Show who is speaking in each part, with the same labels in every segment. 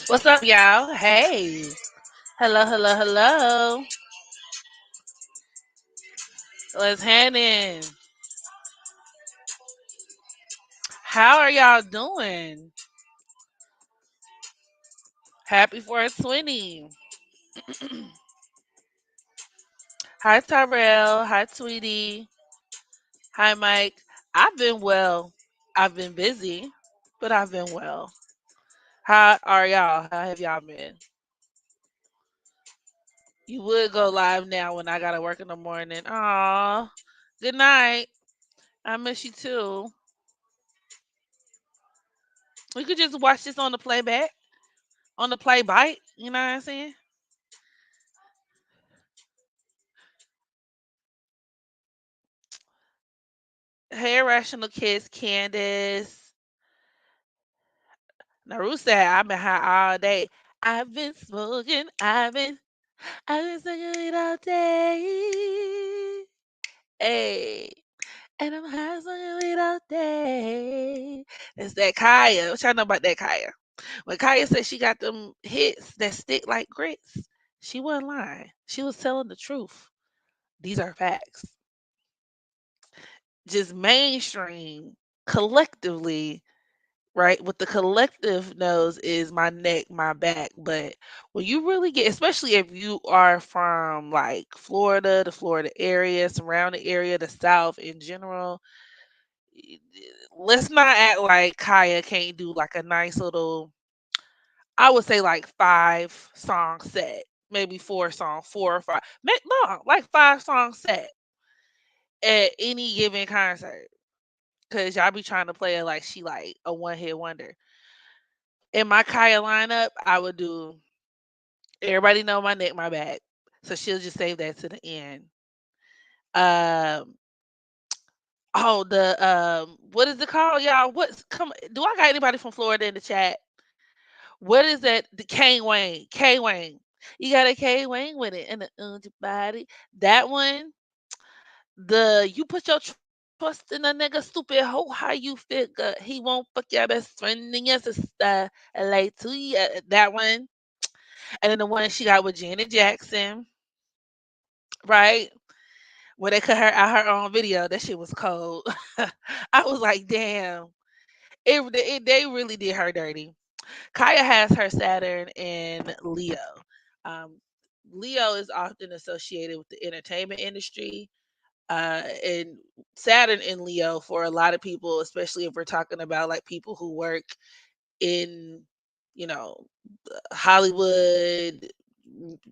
Speaker 1: What's up, y'all? Hey. Hello, hello, hello. What's happening? How are y'all doing? Happy 420. Hi, Tyrell. Hi, Tweety. Hi, Mike. I've been well. I've been busy, but I've been well. How are y'all? How have y'all been? You would go live now when I gotta work in the morning. Aw. Good night. I miss you too. We could just watch this on the playback, on the play bite. You know what I'm saying? Hey, Irrational Kids, Candace. Naru said, I've been high all day. I've been smoking. I've been smoking weed all day. Hey. And I'm high smoking weed all day. It's that Kaya. What y'all know about that Kaya? When Kaya said she got them hits that stick like grits, she wasn't lying. She was telling the truth. These are facts. Just mainstream collectively, right? What the collective knows is my neck, my back. But when you really get, especially if you are from like Florida, the Florida area, surrounding area, the South in general, y- let's not act like Kaya can't do like a nice little, I would say like 5 song set, maybe 4 song, 4 or 5, no, like 5 song set at any given concert. Cause y'all be trying to play it like she like a one hit wonder. In my Kaya lineup, I would do everybody know my neck, my back. So she'll just save that to the end. Um what is it called, y'all? What's come do I got anybody from Florida in the chat? What is that? The K Wayne. K Wayne. You got a K Wayne with it and the body. That one, the you put your trust in a nigga stupid hoe, how you figure he won't fuck your best friend and your sister like to you. That one. And then the one she got with Janet Jackson, right? Where they cut her out her own video. That shit was cold. I was like, damn. They really did her dirty. Kaya has her Saturn in Leo. Um, Leo is often associated with the entertainment industry. And Saturn in Leo for a lot of people, especially if we're talking about like people who work in, you know, Hollywood,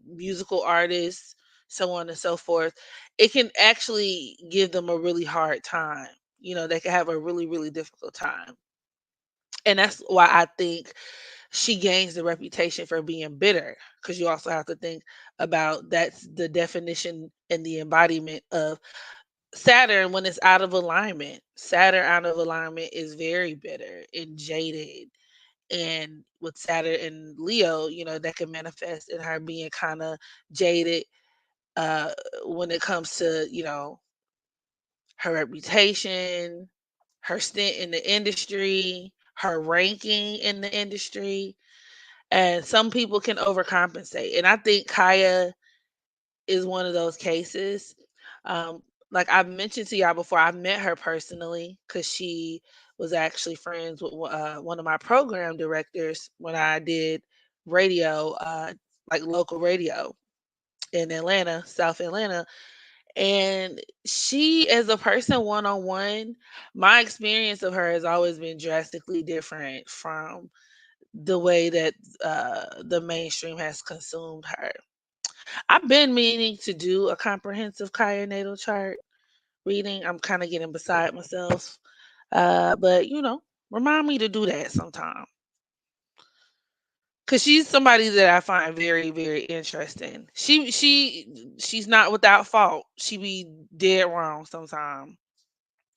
Speaker 1: musical artists, so on and so forth, it can actually give them a really hard time. They can have a really, really difficult time. And that's why I think she gains the reputation for being bitter, because you also have to think about that's the definition and the embodiment of Saturn when it's out of alignment. Saturn out of alignment is very bitter and jaded. And with Saturn and Leo, that can manifest in her being kind of jaded uh when it comes to, her reputation, her stint in the industry, her ranking in the industry. And some people can overcompensate. And I think Kaya is one of those cases. Um, like I've mentioned to y'all before, I've met her personally because she was actually friends with one of my program directors when I did radio, like local radio in Atlanta, South Atlanta. And she, as a person one on one, my experience of her has always been drastically different from the way that the mainstream has consumed her. I've been meaning to do a comprehensive Kaya natal chart reading. I'm kind of getting beside myself. But remind me to do that sometime. Cause she's somebody that I find very, very interesting. She's not without fault. She be dead wrong sometimes.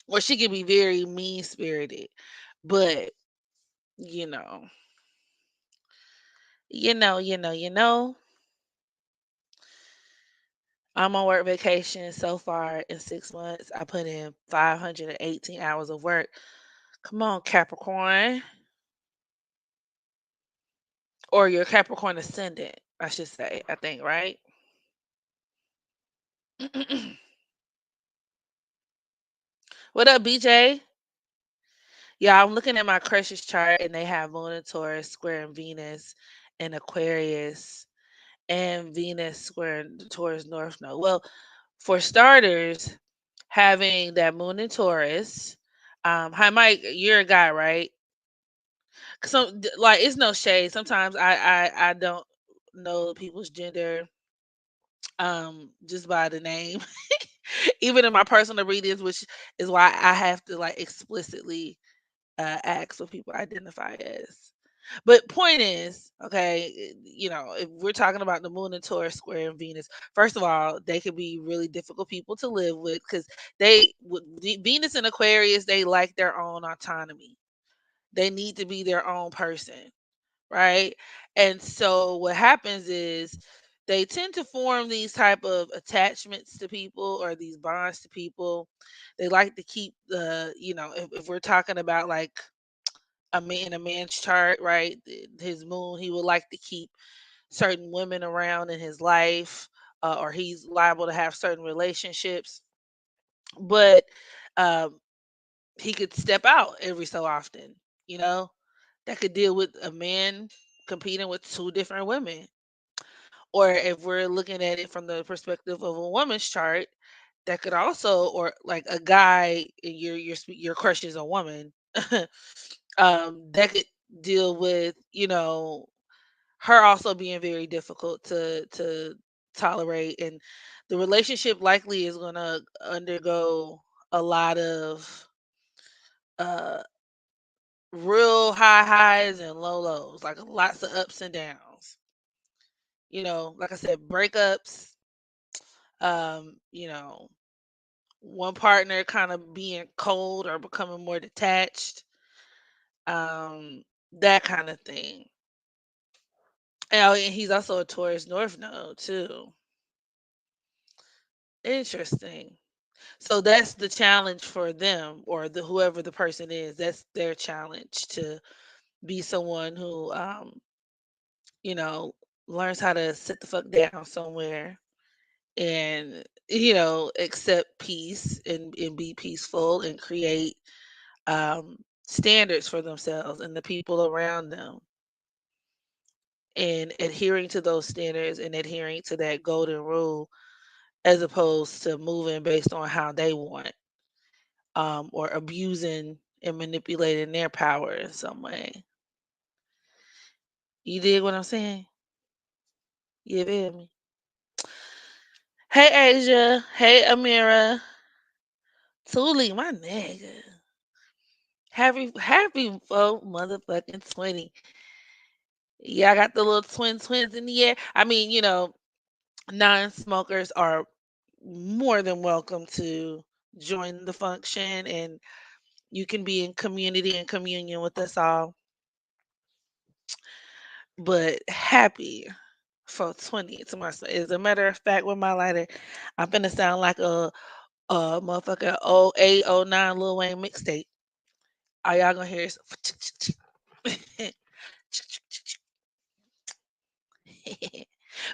Speaker 1: Or she can be very mean spirited. But, you know, you know. I'm on work vacation so far in 6 months. I put in 518 hours of work. Come on, Capricorn. or your Capricorn ascendant, I should say, I think, right? What up, BJ? Yeah, I'm looking at my crush's chart and they have Moon in Taurus, square in Venus, and Aquarius, and Venus square in Taurus North Node. Well, for starters, having that Moon in Taurus, hi Mike, you're a guy, right? So, like, it's no shade. Sometimes I don't know people's gender just by the name, even in my personal readings, which is why I have to like explicitly ask what people identify as. But point is, okay, if we're talking about the Moon and Taurus square and Venus, first of all, they could be really difficult people to live with because Venus and Aquarius, they like their own autonomy. They need to be their own person, right? And so what happens is they tend to form these type of attachments to people or these bonds to people. They like to keep if we're talking about like a man's chart, right? His moon, he would like to keep certain women around in his life, or he's liable to have certain relationships. But um, he could step out every so often, you know, that could deal with a man competing with two different women. Or if we're looking at it from the perspective of a woman's chart, that could also, or like a guy, your crush is a woman, that could deal with her also being very difficult to tolerate, and the relationship likely is going to undergo a lot of uh real high highs and low lows, like lots of ups and downs. Like I said, breakups, one partner kind of being cold or becoming more detached, that kind of thing. And he's also a Taurus North Node too. Interesting. So that's the challenge for them, or the whoever the person is. That's their challenge, to be someone who, you know, learns how to sit the fuck down somewhere and accept peace and be peaceful and create standards for themselves and the people around them, and adhering to those standards and adhering to that golden rule, as opposed to moving based on how they want, or abusing and manipulating their power in some way. You dig what I'm saying? You feel me? Hey Asia. Hey Amira. Tuli, my nigga. Happy motherfucking 20. Yeah, I got the little twins in the air. I mean, non-smokers are more than welcome to join the function, and you can be in community and communion with us all. But happy for 20 to myself. As a matter of fact, with my lighter, I'm gonna sound like a motherfucker 08, 09 Lil Wayne mixtape. All y'all gonna hear is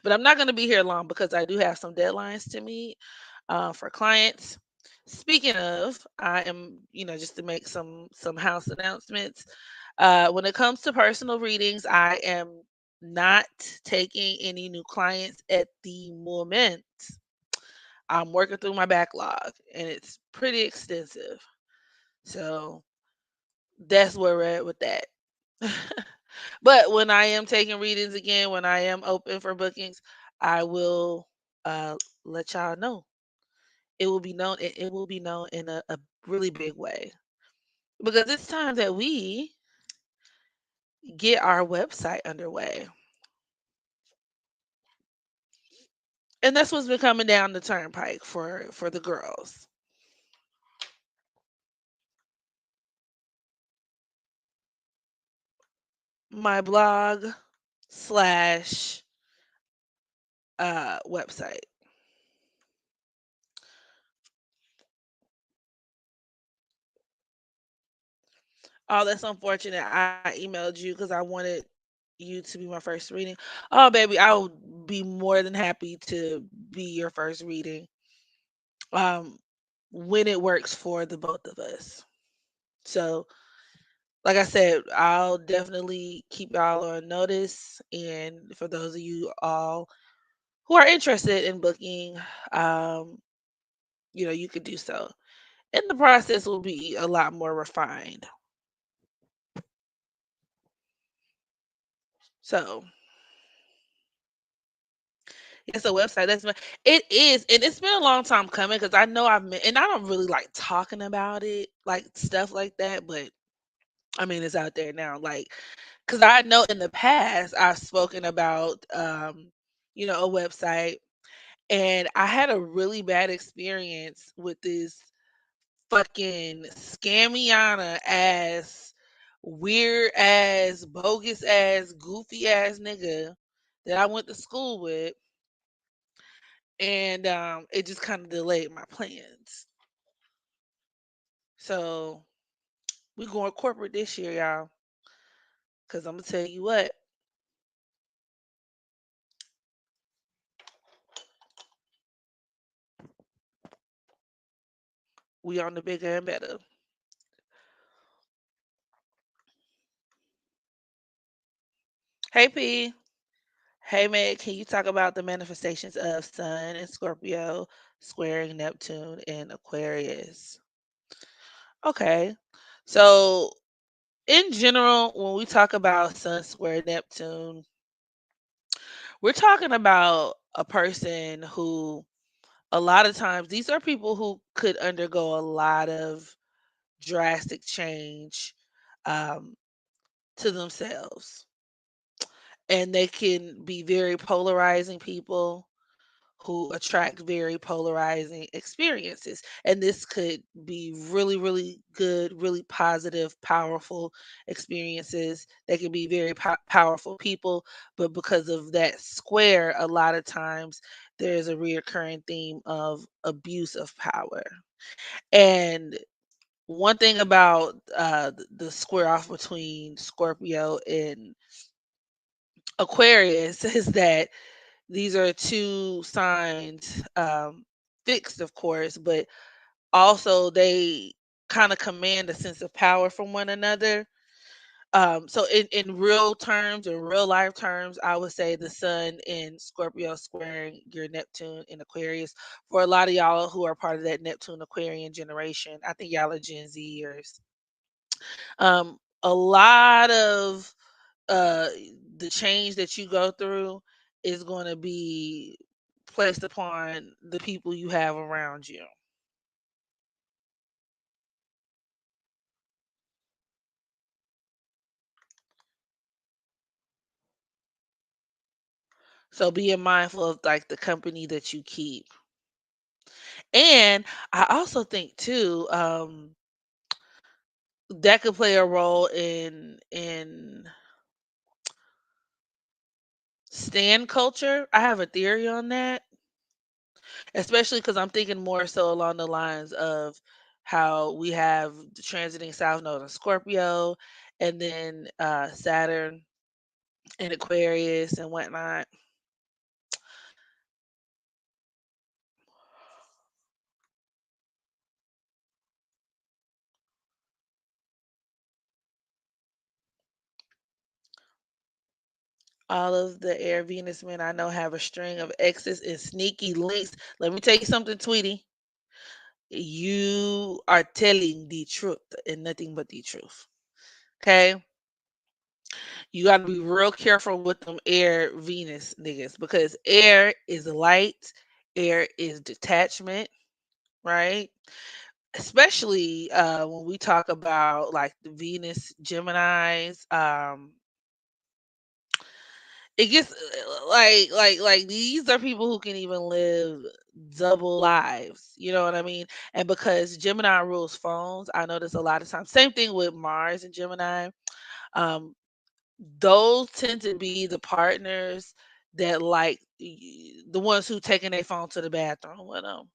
Speaker 1: but I'm not gonna be here long because I do have some deadlines to meet for clients. Speaking of, I am, just to make some house announcements. When it comes to personal readings, I am not taking any new clients at the moment. I'm working through my backlog and it's pretty extensive. So that's where we're at with that. But when I am taking readings again, when I am open for bookings, I will let y'all know. It will be known in a really big way. Because it's time that we get our website underway. And that's what's been coming down the turnpike for the girls. My blog slash website. Oh, that's unfortunate. I emailed you because I wanted you to be my first reading. Oh, baby, I would be more than happy to be your first reading. Um, when it works for the both of us. So, like I said, I'll definitely keep y'all on notice. And for those of you all who are interested in booking, um, you could do so. And the process will be a lot more refined. So, it's a website. It is, and it's been a long time coming because I know I've been, and I don't really like talking about it, like stuff like that. But I mean, it's out there now. Like, because I know in the past I've spoken about, a website, and I had a really bad experience with this fucking scammiana ass, weird ass, bogus ass, goofy ass nigga that I went to school with, and it just kind of delayed my plans. So we going corporate this year, y'all. Cause I'm gonna tell you what, we on the bigger and better. Hey P. Hey Meg, can you talk about the manifestations of Sun and Scorpio squaring Neptune and Aquarius? Okay. So in general, when we talk about Sun square Neptune, we're talking about a person who a lot of times these are people who could undergo a lot of drastic change um, to themselves. And they can be very polarizing people who attract very polarizing experiences. And this could be really, really good, really positive, powerful experiences. They can be very powerful people, but because of that square, a lot of times there's a reoccurring theme of abuse of power. And one thing about the square off between Scorpio and Aquarius is that these are two signs, fixed, of course, but also they kind of command a sense of power from one another. So in real terms, in real life terms, I would say the sun in Scorpio squaring your Neptune in Aquarius. For a lot of y'all who are part of that Neptune Aquarian generation, I think y'all are Gen Zers. A lot of uh the change that you go through is going to be placed upon the people you have around you. So being mindful of like the company that you keep. And I also think too, that could play a role in stand culture. I have a theory on that, especially because I'm thinking more so along the lines of how we have the transiting South Node in Scorpio, and then Saturn in Aquarius and whatnot. All of the air Venus men I know have a string of exes and sneaky links. Let me tell you something, Tweety. You are telling the truth and nothing but the truth. Okay? You got to be real careful with them air Venus niggas because air is light, air is detachment, right? Especially when we talk about like the Venus Geminis, it gets like these are people who can even live double lives. You know what I mean? And because Gemini rules phones, I notice a lot of times. Same thing with Mars and Gemini. Um, those tend to be the partners that like the ones who taking their phone to the bathroom with them.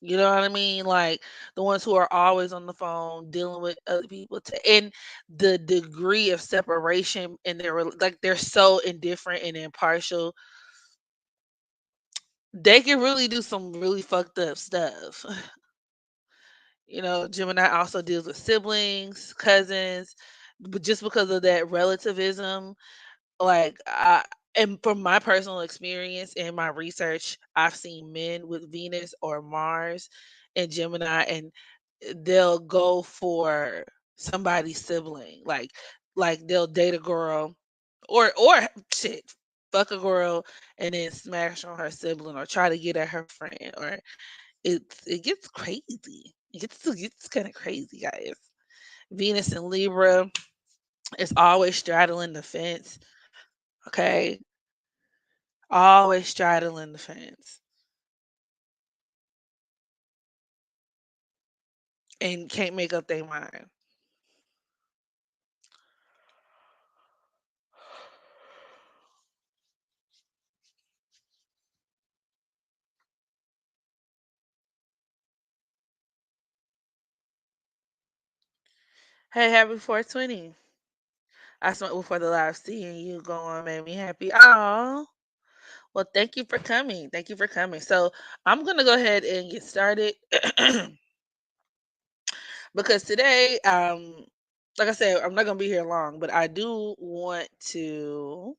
Speaker 1: You know what I mean? Like the ones who are always on the phone dealing with other people, and the degree of separation in like they're so indifferent and impartial. They can really do some really fucked up stuff. Gemini also deals with siblings, cousins, but just because of that relativism, like and from my personal experience and my research, I've seen men with Venus or Mars and Gemini, and they'll go for somebody's sibling. Like they'll date a girl or shit, fuck a girl and then smash on her sibling or try to get at her friend, or it gets crazy. It gets kind of crazy, guys. Venus and Libra is always straddling the fence. Okay, always straddling the fence and can't make up their mind. Hey, happy 420. I smoked before the live. Seeing you going made me happy. Oh, well, thank you for coming. Thank you for coming. So I'm gonna go ahead and get started because today, like I said, I'm not gonna be here long, but I do want to.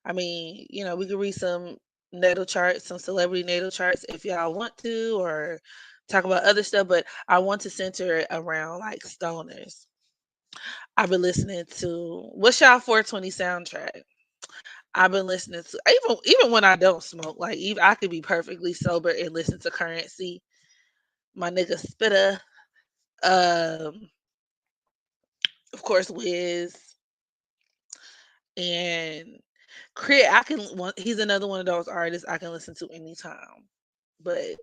Speaker 1: I mean, we could read some natal charts, some celebrity natal charts if y'all want to, or talk about other stuff. But I want to center it around like stoners. I've been listening to what's y'all 420 soundtrack. I've been listening to even when I don't smoke, like even I could be perfectly sober and listen to Currency, my nigga Spitter, um, of course Wiz and Crit. He's another one of those artists I can listen to anytime. But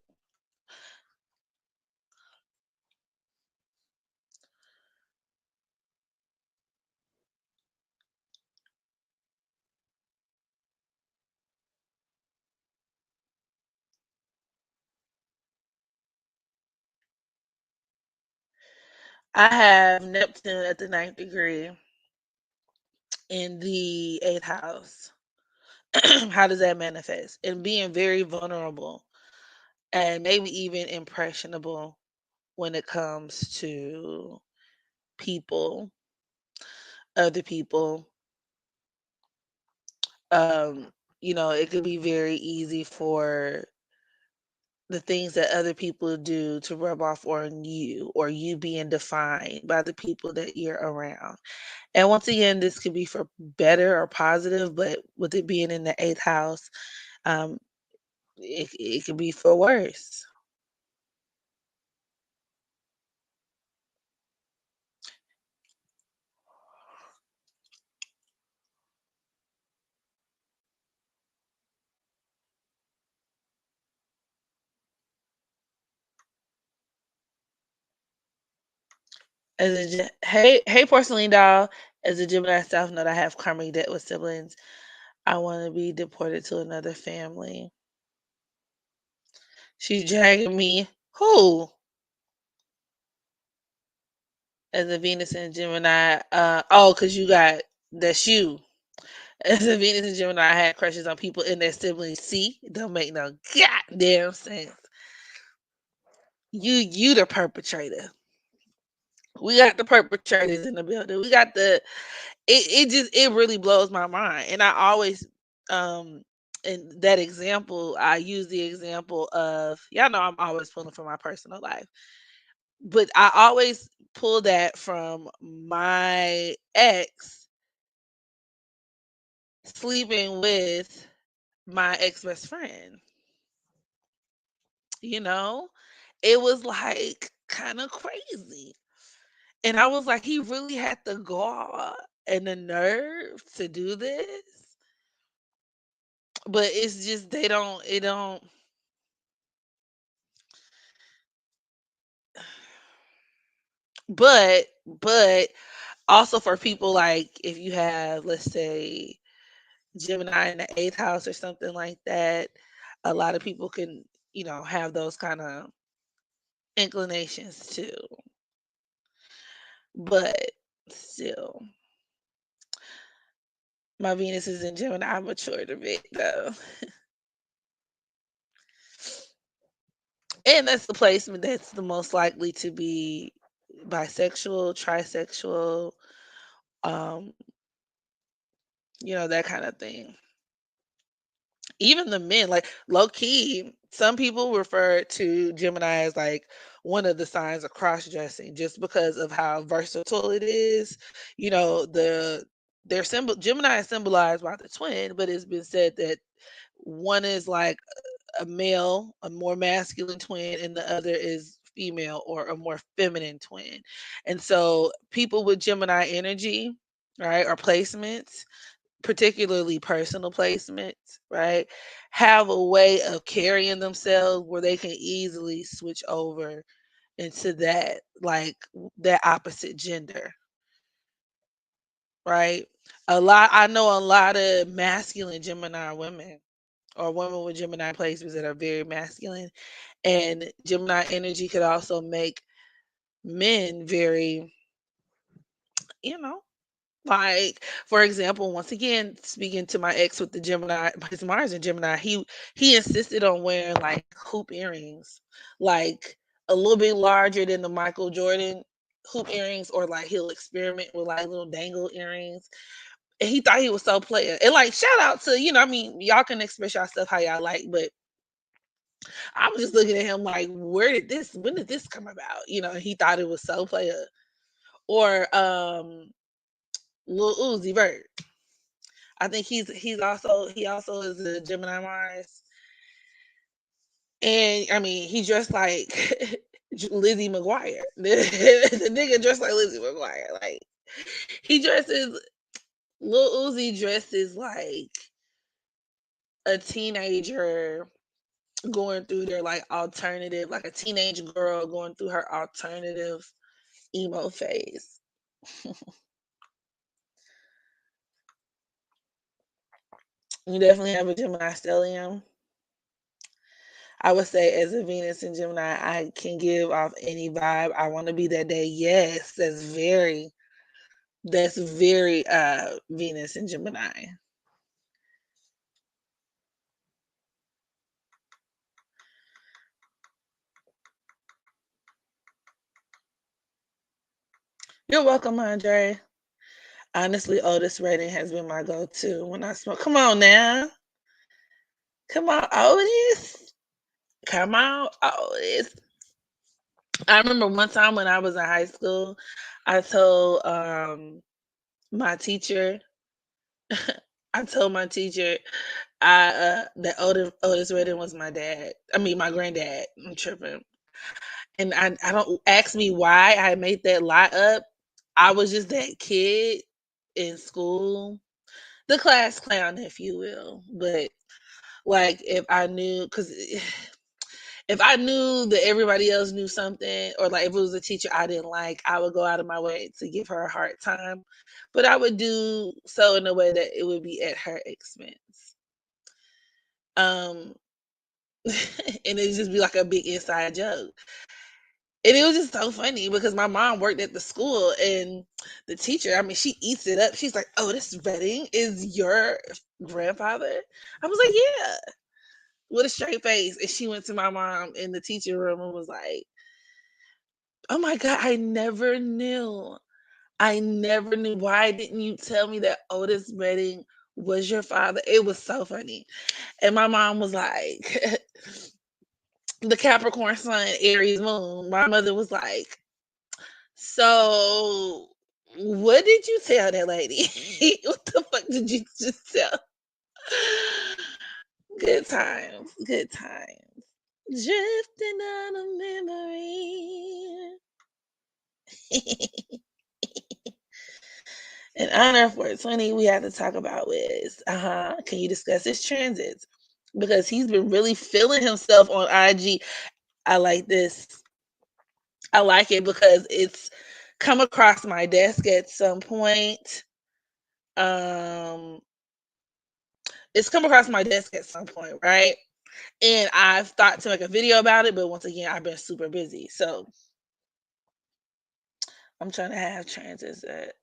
Speaker 1: I have Neptune at the ninth degree in the eighth house. How does that manifest? And being very vulnerable and maybe even impressionable when it comes to people, other people. It could be very easy for the things that other people do to rub off on you, or you being defined by the people that you're around. And once again, this could be for better or positive, but with it being in the eighth house, um, it could be for worse. Hey, porcelain doll. As a Gemini South Node, I have karmic debt with siblings. I want to be deported to another family. She's dragging me. Who? As a Venus and Gemini. Because you got that's you. As a Venus and Gemini, I had crushes on people in their siblings. See, it don't make no goddamn sense. You the perpetrator. We got the perpetrators in the building. We got the it really blows my mind. And I always in that example, I use the example of y'all know I'm always pulling from my personal life. But I always pull that from my ex sleeping with my ex best friend. You know, it was like kind of crazy. And I was like, he really had the gall and the nerve to do this. But it's just it don't, but also for people like if you have, let's say, Gemini in the eighth house or something like that, a lot of people can. have those kind of inclinations too. But still, my Venus is in Gemini. I matured a bit though. And that's the placement that's the most likely to be bisexual, trisexual, um, that kind of thing. Even the men, like low key, some people refer to Gemini as like one of the signs of cross dressing just because of how versatile it is. Their symbol Gemini is symbolized by the twin, but it's been said that one is like a male, a more masculine twin, and the other is female or a more feminine twin. And so people with Gemini energy, right, or placements, particularly personal placements, right, have a way of carrying themselves where they can easily switch over into that, like that opposite gender, right? I know a lot of masculine Gemini women or women with Gemini placements that are very masculine. And Gemini energy could also make men very, you know, like, for example, once again, speaking to my ex with the Gemini, his Mars and Gemini, he insisted on wearing like hoop earrings, like a little bit larger than the Michael Jordan hoop earrings, or like he'll experiment with like little dangle earrings. And he thought he was so player. And like shout out to, I mean, y'all can express y'all stuff how y'all like, but I was just looking at him like, when did this come about? And he thought it was so player. Or Lil Uzi Vert. I think he also is a Gemini Mars. And I mean, he dressed like Lizzie McGuire. The nigga dressed like Lizzie McGuire. Like he dresses Lil Uzi dresses like a teenager going through their like alternative, like a teenage girl going through her alternative emo phase. You definitely have a Gemini stellium. I would say as a Venus and Gemini, I can give off any vibe I want to be that day. Yes, that's very Venus and Gemini. You're welcome, Andre. Honestly, Otis Redding has been my go-to when I smoke. Come on now. Come on, Otis. Come on, Otis. I remember one time when I was in high school, I told my teacher, I told my teacher that Otis Redding was my dad. I mean my granddad. I'm tripping. And I don't ask me why I made that lie up. I was just that kid in school, the class clown, if you will. But like, if I knew that everybody else knew something, or like if it was a teacher I didn't like, I would go out of my way to give her a hard time. But I would do so in a way that it would be at her expense. Um, and it'd just be like a big inside joke. And it was just so funny because my mom worked at the school, and the teacher, I mean, she eats it up. She's like, "Oh, this Redding is your grandfather?" I was like, "Yeah," with a straight face. And she went to my mom in the teacher room and was like, "Oh my God, I never knew. I never knew. Why didn't you tell me that Otis Redding was your father?" It was so funny. And my mom was like, the Capricorn sun, Aries moon. My mother was like, "So, what did you tell that lady? What the fuck did you just tell?" Good times, good times. Drifting out of memory. In honor of 420, we have to talk about Wiz. Can you discuss his transits? Because he's been really feeling himself on IG. I like this. I like it because it's come across my desk at some point. Um, it's come across my desk at some point, right? And I've thought to make a video about it, but once again, I've been super busy. So I'm trying to have transits that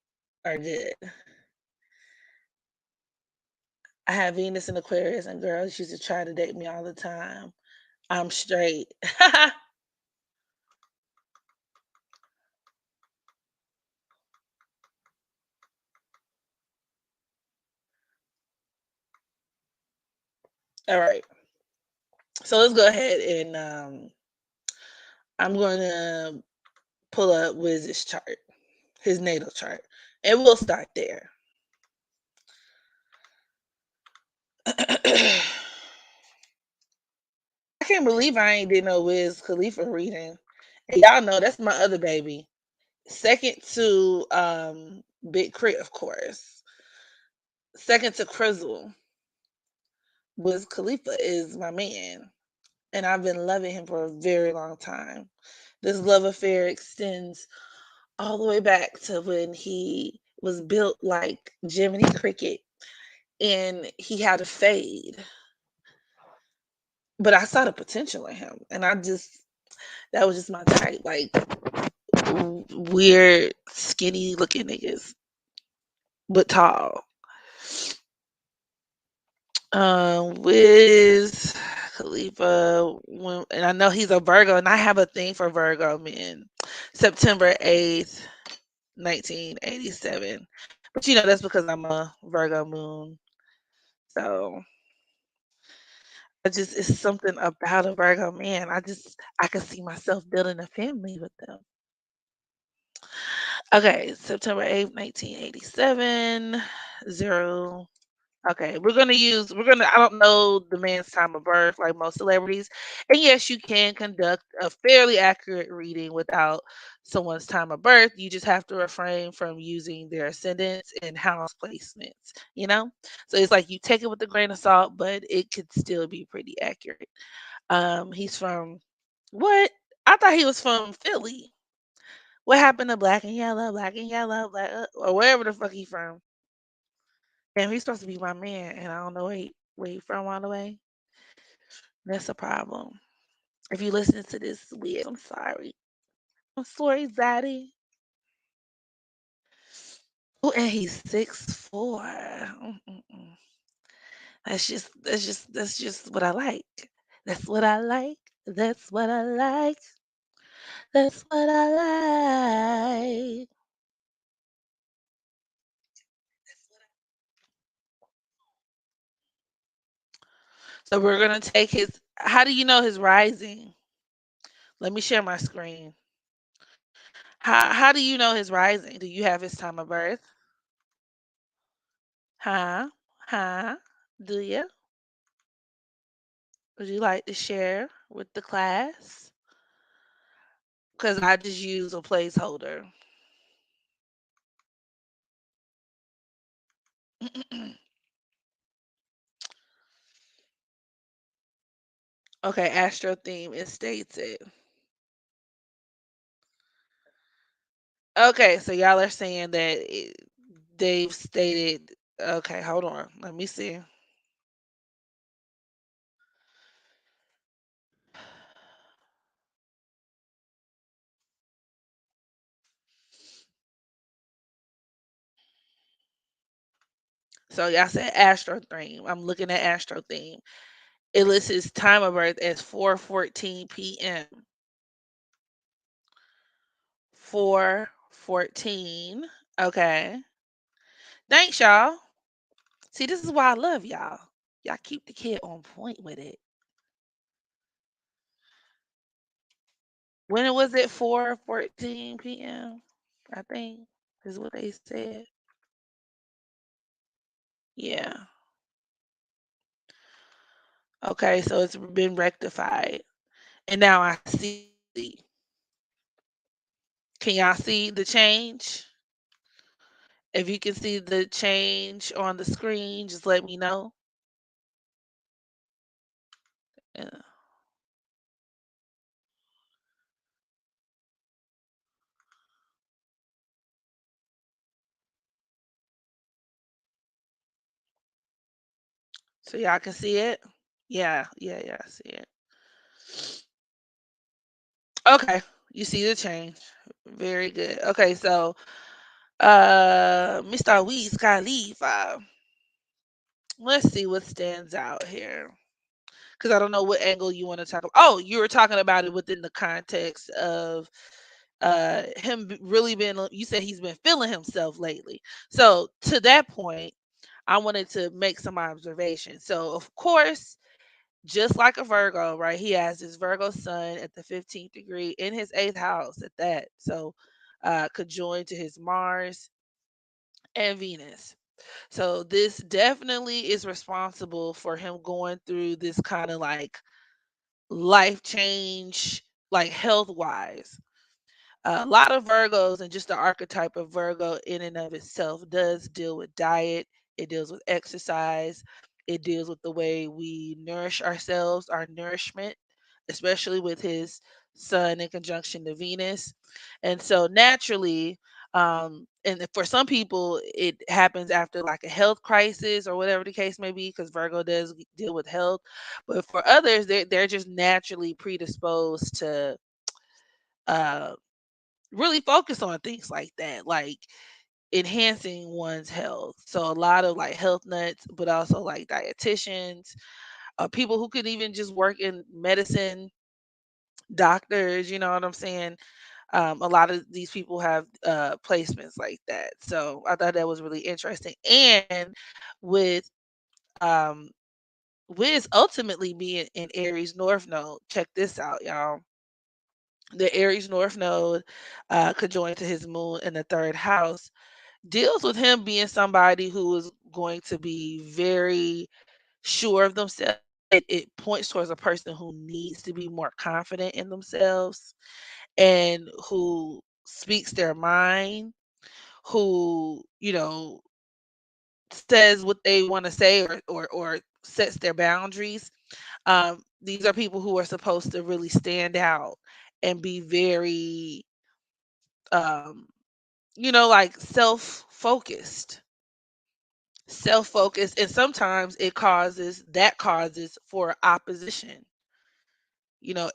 Speaker 1: are good. I have Venus and Aquarius, and girls used to try to date me all the time. I'm straight. All right. So let's go ahead and I'm going to pull up Wiz's chart, his natal chart, and we'll start there. I can't believe I ain't did no Wiz Khalifa reading. And y'all know that's my other baby. Second to Big Crit, of course. Second to Crizzle. Wiz Khalifa is my man. And I've been loving him for a very long time. This love affair extends all the way back to when he was built like Jiminy Cricket and he had a fade. But I saw the potential in him, and that was just my type, like weird, skinny looking niggas, but tall. Wiz Khalifa, and I know he's a Virgo, and I have a thing for Virgo men. September 8th, 1987. But that's because I'm a Virgo moon. So it's something about a Virgo man. I can see myself building a family with them. Okay, September 8th, 1987. Zero. Okay, I don't know the man's time of birth like most celebrities. And yes, you can conduct a fairly accurate reading without someone's time of birth. You just have to refrain from using their ascendants and house placements, you know? So it's like you take it with a grain of salt, but it could still be pretty accurate. He's from what? I thought he was from Philly. What happened to Black and Yellow, Black, or wherever the fuck he from? Damn, he's supposed to be my man, and I don't know where he from all the way. That's a problem. If you listen to this, weird, I'm sorry. I'm sorry, Zaddy. Oh, and he's 6'4". That's just what I like. That's what I like. That's what I like. That's what I like. So we're gonna take his. How do you know his rising? Let me share my screen. How do you know his rising? Do you have his time of birth? Huh? Huh? Do you? Would you like to share with the class? Because I just use a placeholder. Okay, Astro theme, it states it. Okay, so y'all are saying that they've stated. Okay, hold on. Let me see. So y'all said Astro theme. I'm looking at Astro theme. It lists his time of birth as 4:14 p.m. 4:14. Okay. Thanks, y'all. See, this is why I love y'all. Y'all keep the kid on point with it. When it was at 4:14 p.m., I think is what they said. Yeah. Okay, so it's been rectified. And now I see. Can y'all see the change? If you can see the change on the screen, just let me know. Yeah. So y'all can see it. Yeah, yeah, yeah. I see it. Okay, you see the change. Very good. Okay, so Mr. Wiz Khalifa. Let's see what stands out here. Because I don't know what angle you want to talk about. Oh, you were talking about it within the context of really been, you said he's been feeling himself lately. So to that point, I wanted to make some observations. So of course, just like a Virgo, right? He has his Virgo sun at the 15th degree in his eighth house at that. So conjoined to his Mars and Venus. So this definitely is responsible for him going through this kind of like life change, like health wise. A lot of Virgos and just the archetype of Virgo in and of itself does deal with diet, it deals with exercise, it deals with the way we nourish ourselves, our nourishment, especially with his sun in conjunction to Venus. And so naturally, and for some people, it happens after like a health crisis or whatever the case may be, because Virgo does deal with health. But for others, they're just naturally predisposed to uh, really focus on things like that, like enhancing one's health. So a lot of like health nuts, but also like dietitians, people who could even just work in medicine, doctors, you know what I'm saying? A lot of these people have placements like that. So I thought that was really interesting. And with um Wiz ultimately being in Aries North Node, check this out, y'all. The Aries North Node conjoined to his moon in the third house deals with him being somebody who is going to be very sure of themselves. It points towards a person who needs to be more confident in themselves and who speaks their mind, who, says what they want to say, or sets their boundaries. These are people who are supposed to really stand out and be very, um, like self-focused, and sometimes that causes for opposition.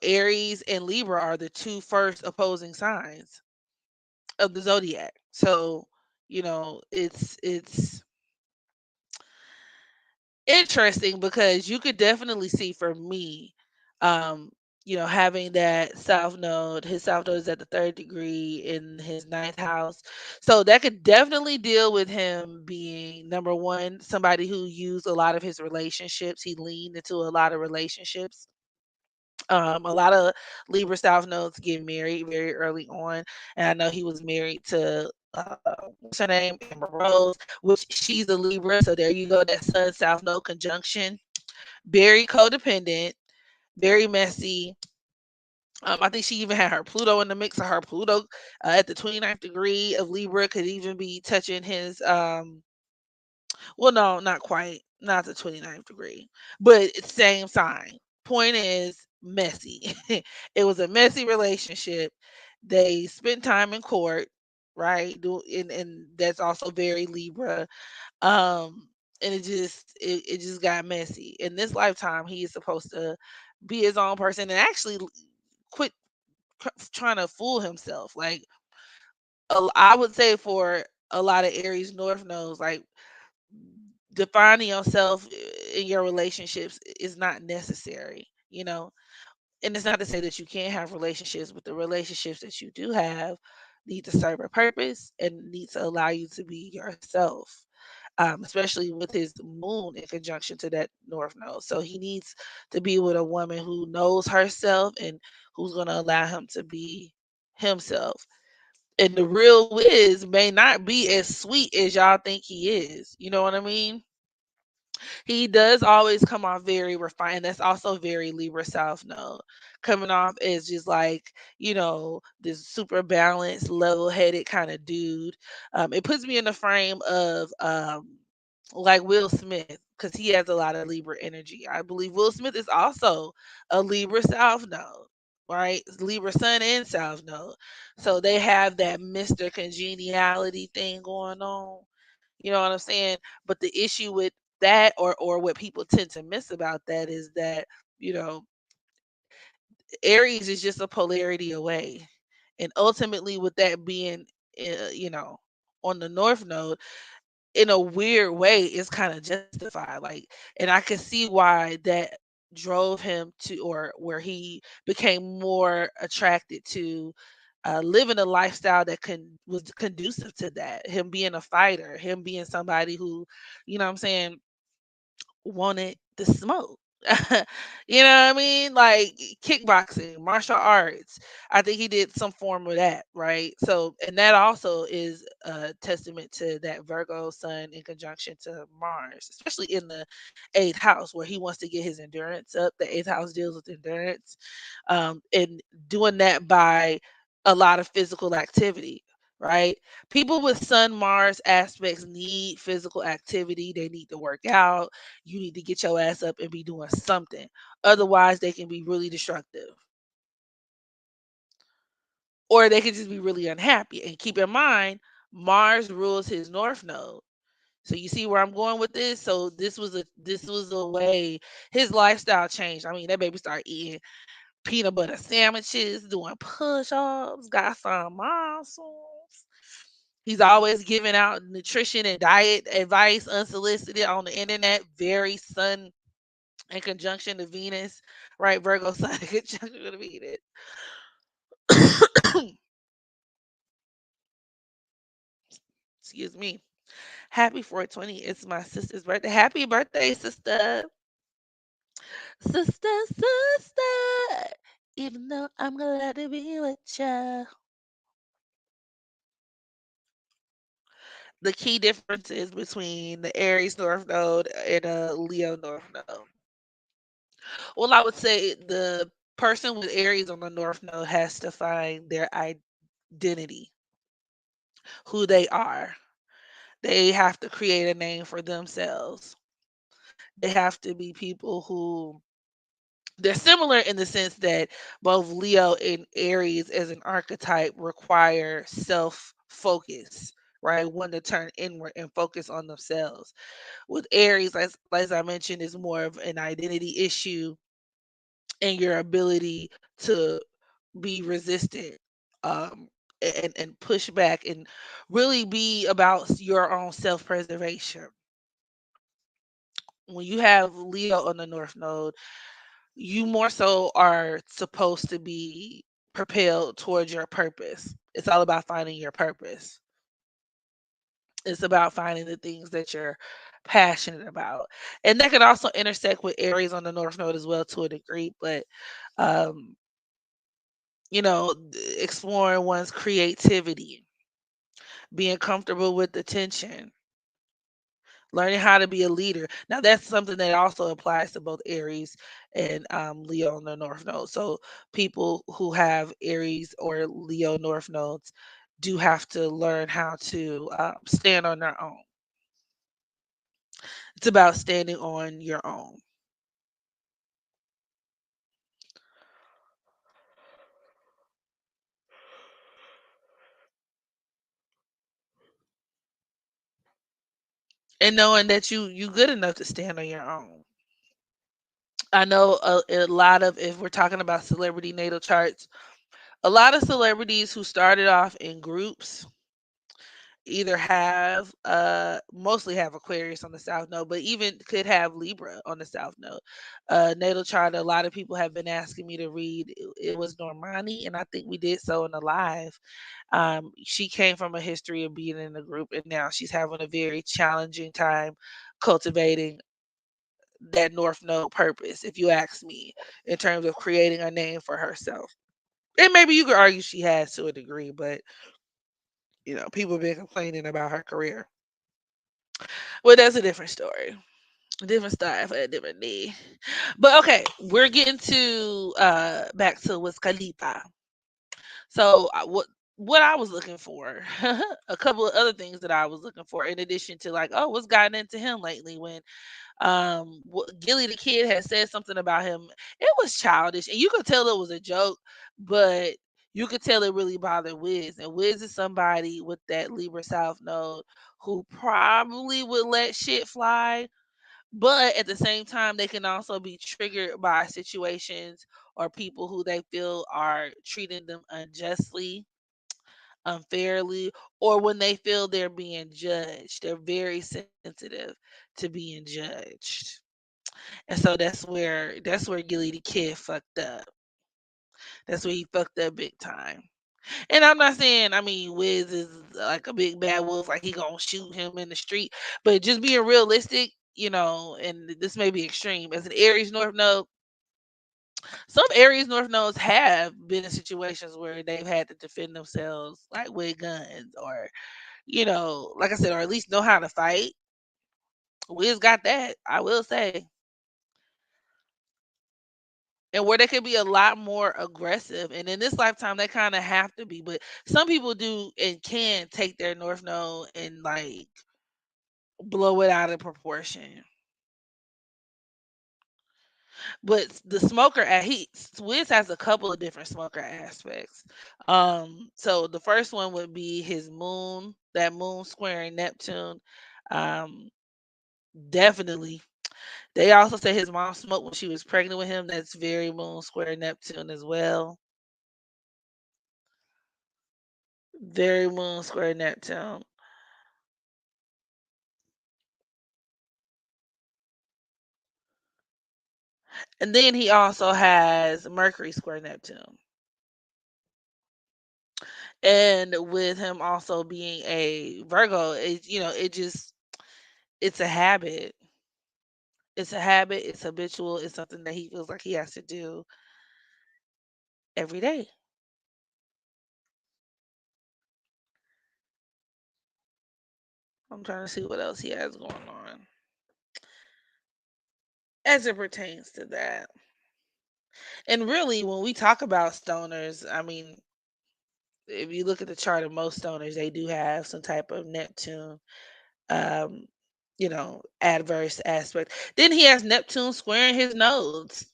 Speaker 1: Aries and Libra are the two first opposing signs of the zodiac. So it's interesting because you could definitely see for me, um having that south node. His south node is at the third degree in his ninth house, so that could definitely deal with him being, number one, somebody who used a lot of his relationships. He leaned into a lot of relationships. A lot of Libra south nodes get married very early on, and I know he was married to what's her name, Amber Rose, which she's a Libra. So there you go, that sun south node conjunction. Very codependent, very messy. I think she even had her Pluto in the mix. Of her Pluto at the 29th degree of Libra could even be touching his well, no, not quite, not the 29th degree, but it's same sign. Point is messy. It was a messy relationship. They spent time in court, right? And that's also very Libra. And it just got messy. In this lifetime, he is supposed to be his own person and actually quit trying to fool himself. Like, I would say for a lot of Aries North nodes, like, defining yourself in your relationships is not necessary, and it's not to say that you can't have relationships, but the relationships that you do have need to serve a purpose and need to allow you to be yourself. Especially with his moon in conjunction to that north node. So he needs to be with a woman who knows herself and who's going to allow him to be himself. And the real Wiz may not be as sweet as y'all think he is. You know what I mean? He does always come off very refined. That's also very Libra South node. Coming off as just like, this super balanced, level headed kind of dude. It puts me in the frame of like Will Smith, because he has a lot of Libra energy. I believe Will Smith is also a Libra South node. Right, Libra Sun and South Node, so they have that Mr. Congeniality thing going on. You know what I'm saying? But the issue with that, or what people tend to miss about that is that, you know, Aries is just a polarity away. And ultimately, with that being, you know, on the North Node, in a weird way, it's kind of justified. Like, and I can see why that drove him to, or where he became more attracted to living a lifestyle that was conducive to that. Him being a fighter, him being somebody who, you know what I'm saying, wanted the smoke. You know what I mean? Like kickboxing, martial arts. I think he did some form of that, right? So, and that also is a testament to that Virgo sun in conjunction to Mars, especially in the eighth house where he wants to get his endurance up. The eighth house deals with endurance, and doing that by a lot of physical activity, right? People with Sun Mars aspects need physical activity. They need to work out. You need to get your ass up and be doing something. Otherwise, they can be really destructive, or they can just be really unhappy. And keep in mind, Mars rules his north node. So you see where I'm going with this? So this was a way his lifestyle changed. I mean, that baby started eating peanut butter sandwiches, doing push-ups, got some muscles. He's always giving out nutrition and diet advice unsolicited on the internet. Very sun in conjunction to Venus, right? Virgo sun in conjunction to Venus. Excuse me. Happy 420. It's my sister's birthday. Happy birthday, sister. Sister, sister. Even though I'm glad to be with you. The key differences between the Aries North Node and a Leo North Node. Well, I would say the person with Aries on the North Node has to find their identity, who they are. They have to create a name for themselves. They have to be people who they're similar in the sense that both Leo and Aries as an archetype require self focus, right? One to turn inward and focus on themselves. With Aries, as I mentioned, is more of an identity issue and your ability to be resistant, um, and push back and really be about your own self preservation. When you have Leo on the North Node, you more so are supposed to be propelled towards your purpose. It's all about finding your purpose. It's about finding the things that you're passionate about. And that can also intersect with Aries on the North Node as well to a degree, but um, exploring one's creativity, being comfortable with the tension, learning how to be a leader. Now, that's something that also applies to both Aries and Leo on the North Node. So, people who have Aries or Leo North Nodes do have to learn how to stand on their own. It's about standing on your own and knowing that you good enough to stand on your own. I know a lot of, if we're talking about celebrity natal charts, a lot of celebrities who started off in groups either have mostly have Aquarius on the south node, but even could have Libra on the south node. Natal chart, a lot of people have been asking me to read. It was Normani, and I think we did so in the live. She came from a history of being in a group, and now she's having a very challenging time cultivating that North Node purpose, if you ask me, in terms of creating a name for herself. And maybe you could argue she has to a degree, but people have been complaining about her career. Well, that's a different story. A different story for a different day. But okay, we're getting to back to Wiz Khalifa. So what I was looking for, a couple of other things that I was looking for, in addition to like, oh, what's gotten into him lately? When Gilly the Kid had said something about him, it was childish, and you could tell it was a joke, but you could tell it really bothered Wiz. And Wiz is somebody with that Libra South node who probably would let shit fly, But at the same time, they can also be triggered by situations or people who they feel are treating them unjustly, unfairly, or when they feel they're being judged. They're very sensitive to being judged. And so that's where Gilly the Kid fucked up. That's where he fucked up big time. And I'm not saying, I mean, Wiz is like a big bad wolf, like he gonna shoot him in the street, but just being realistic, and this may be extreme. As an Aries North Node, some Aries North Nodes have been in situations where they've had to defend themselves, like with guns, or like I said, or at least know how to fight. Wiz got that, I will say, and where they could be a lot more aggressive. And in this lifetime, they kind of have to be, but some people do and can take their North Node and like blow it out of proportion. But the smoker he Wiz has a couple of different smoker aspects. So the first one would be his moon, that moon squaring Neptune. Um, Definitely. They also say his mom smoked when she was pregnant with him. That's very moon square Neptune as well. Very moon square Neptune. And then he also has Mercury square Neptune. And with him also being a Virgo, it's a habit. It's a habit, it's habitual, it's something that he feels like he has to do every day. I'm trying to see what else he has going on as it pertains to that. And really, when we talk about stoners, I mean, if you look at the chart of most stoners, they do have some type of Neptune, um, adverse aspect. Then he has Neptune squaring his nodes.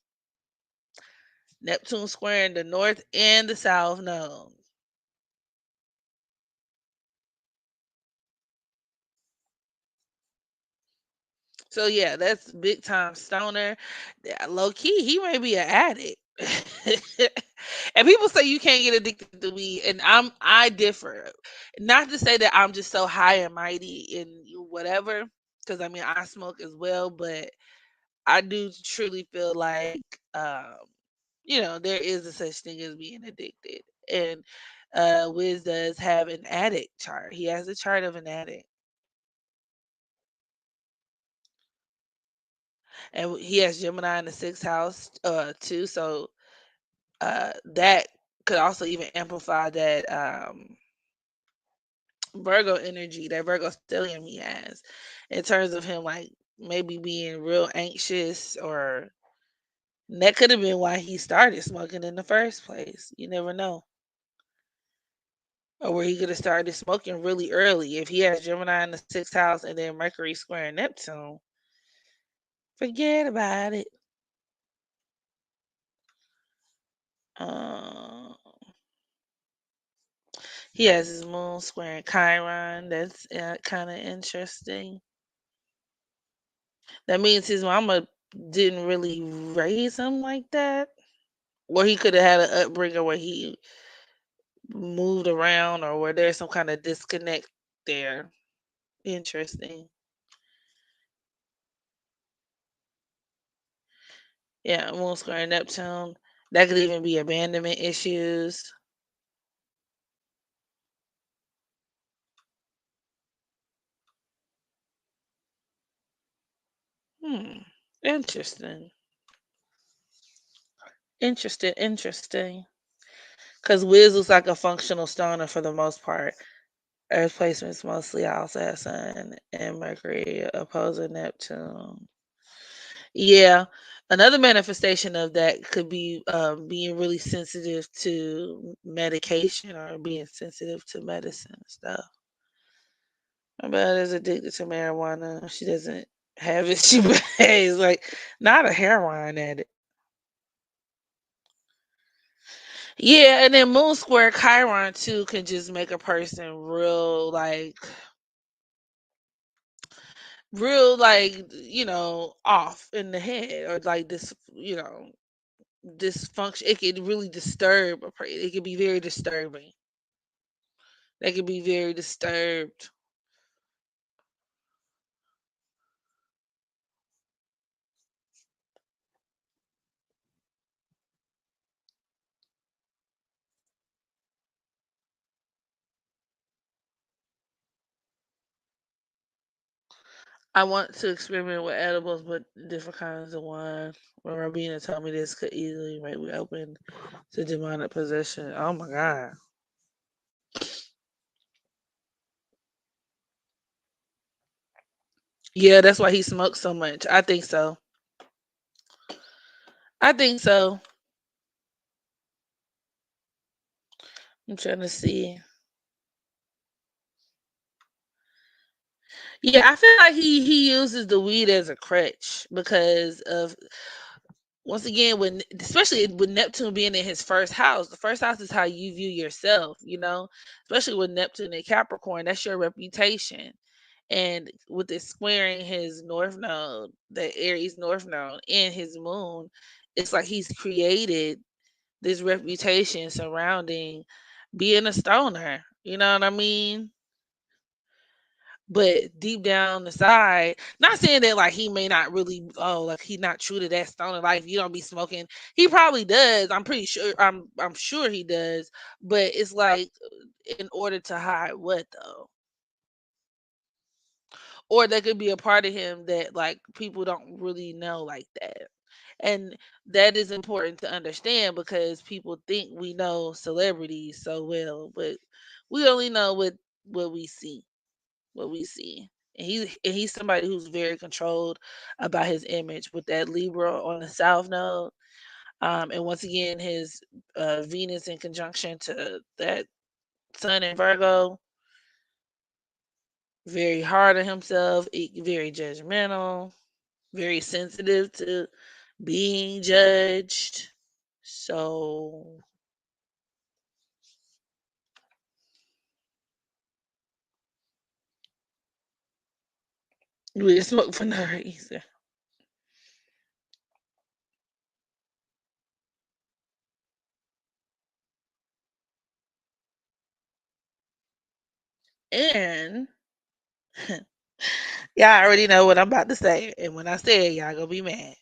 Speaker 1: Neptune squaring the north and the south node. So yeah, that's big time stoner. Yeah, low key, he may be an addict. And people say you can't get addicted to weed, and I differ. Not to say that I'm just so high and mighty in whatever, because I mean I smoke as well, but I do truly feel like there is a such thing as being addicted. And Wiz does have an addict chart. He has a chart of an addict. And he has Gemini in the sixth house too. So that could also even amplify that Virgo energy, that Virgo stellium he has, in terms of him like maybe being real anxious, or that could have been why he started smoking in the first place. You never know. Or where he could have started smoking really early. If he has Gemini in the sixth house and then Mercury squaring Neptune, forget about it. Uh, he has his moon squaring Chiron. That's kind of interesting. That means his mama didn't really raise him like that. Or he could have had an upbringing where he moved around, or where there's some kind of disconnect there. Interesting. Yeah, moon squaring Neptune. That could even be abandonment issues. Hmm. Interesting. Interesting. Interesting. Because Wiz looks like a functional stoner for the most part. Earth placements mostly also have Sun and Mercury opposing Neptune. Yeah. Another manifestation of that could be being really sensitive to medication, or being sensitive to medicine and stuff. My bad is addicted to marijuana. She doesn't have it. She behaves like not a heroin addict. Yeah, and then Moon Square Chiron too can just make a person real like real like, off in the head, or like this, dysfunction. It could really disturb a person. It could be very disturbing. They could be very disturbed. I want to experiment with edibles, but different kinds of wine. When Rabina told me this could easily make me open to demonic possession. Oh my god. Yeah, that's why he smokes so much. I think so. I think so. I'm trying to see. Yeah, I feel like he uses the weed as a crutch because of, once again, when especially with Neptune being in his first house. The first house is how you view yourself, especially with Neptune and Capricorn, that's your reputation. And with it squaring his north node, the Aries north node, and his moon, it's like he's created this reputation surrounding being a stoner. You know what I mean? But deep down the side, not saying that like he may not really, like he not true to that stoner life. You don't be smoking. He probably does. I'm pretty sure. I'm sure he does. But it's like, in order to hide what though? Or there could be a part of him that like people don't really know like that. And that is important to understand because people think we know celebrities so well, but we only know what we see, what we see. And he's somebody who's very controlled about his image with that Libra on the South Node. And once again, his Venus in conjunction to that Sun in Virgo, very hard on himself, very judgmental, very sensitive to being judged. So we smoke for no reason. And y'all already know what I'm about to say. And when I say it, y'all gonna be mad.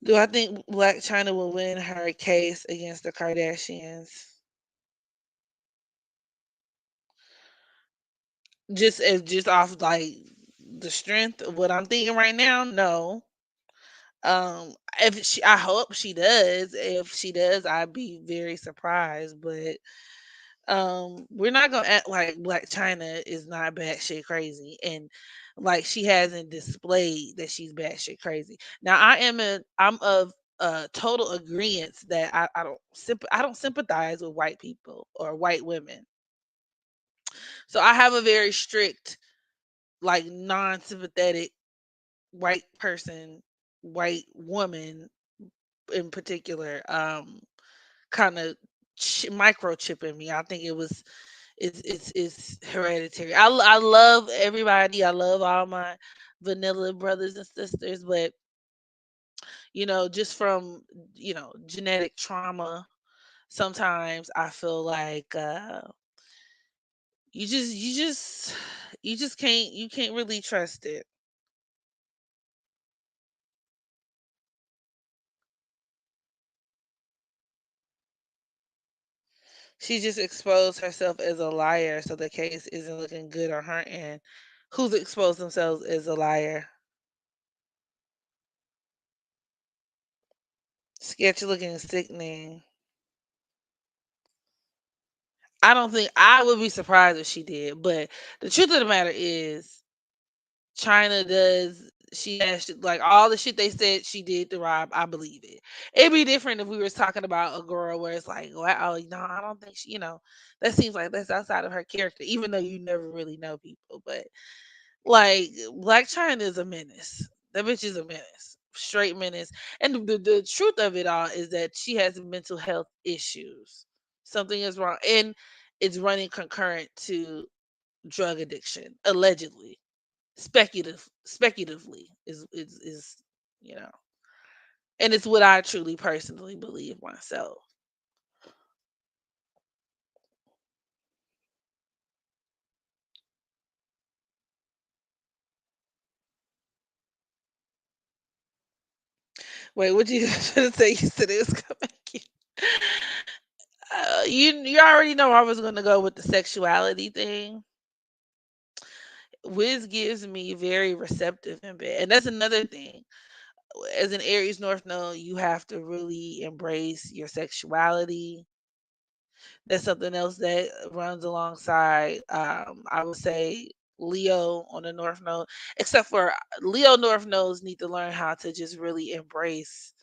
Speaker 1: Do I think Black China will win her case against the Kardashians? Just off like the strength of what I'm thinking right now? No. If she, I hope she does. If she does, I'd be very surprised. But we're not gonna act like Black China is not batshit crazy, and like she hasn't displayed that she's batshit crazy. Now I'm of total agreement that I don't sympathize with white people or white women. So I have a very strict, like non-sympathetic white person, white woman in particular, kind of microchipping me. I think it's hereditary. I love everybody. I love all my vanilla brothers and sisters, but just from genetic trauma, sometimes I feel like you just you just you can't really trust it. She just exposed herself as a liar, so the case isn't looking good on her end. Who's exposed themselves as a liar? Sketchy looking and sickening. I don't think I would be surprised if she did, but the truth of the matter is, China does. She has like all the shit they said she did to Rob. I believe it. It'd be different if we was talking about a girl where it's like, wow, no, I don't think she. That seems like that's outside of her character, even though you never really know people. But like, Black China is a menace. That bitch is a menace. straight menace. And the truth of it all is that she has mental health issues. Something is wrong, and it's running concurrent to drug addiction, allegedly. Speculatively is you know, and it's what I truly personally believe myself. Wait, what you gonna say? You said it was coming. You already know I was gonna go with the sexuality thing. Wiz gives me very receptive in bed, and that's another thing. As an Aries North Node, you have to really embrace your sexuality. That's something else that runs alongside. I would say Leo on the North Node, except for Leo North Nodes need to learn how to just really embrace,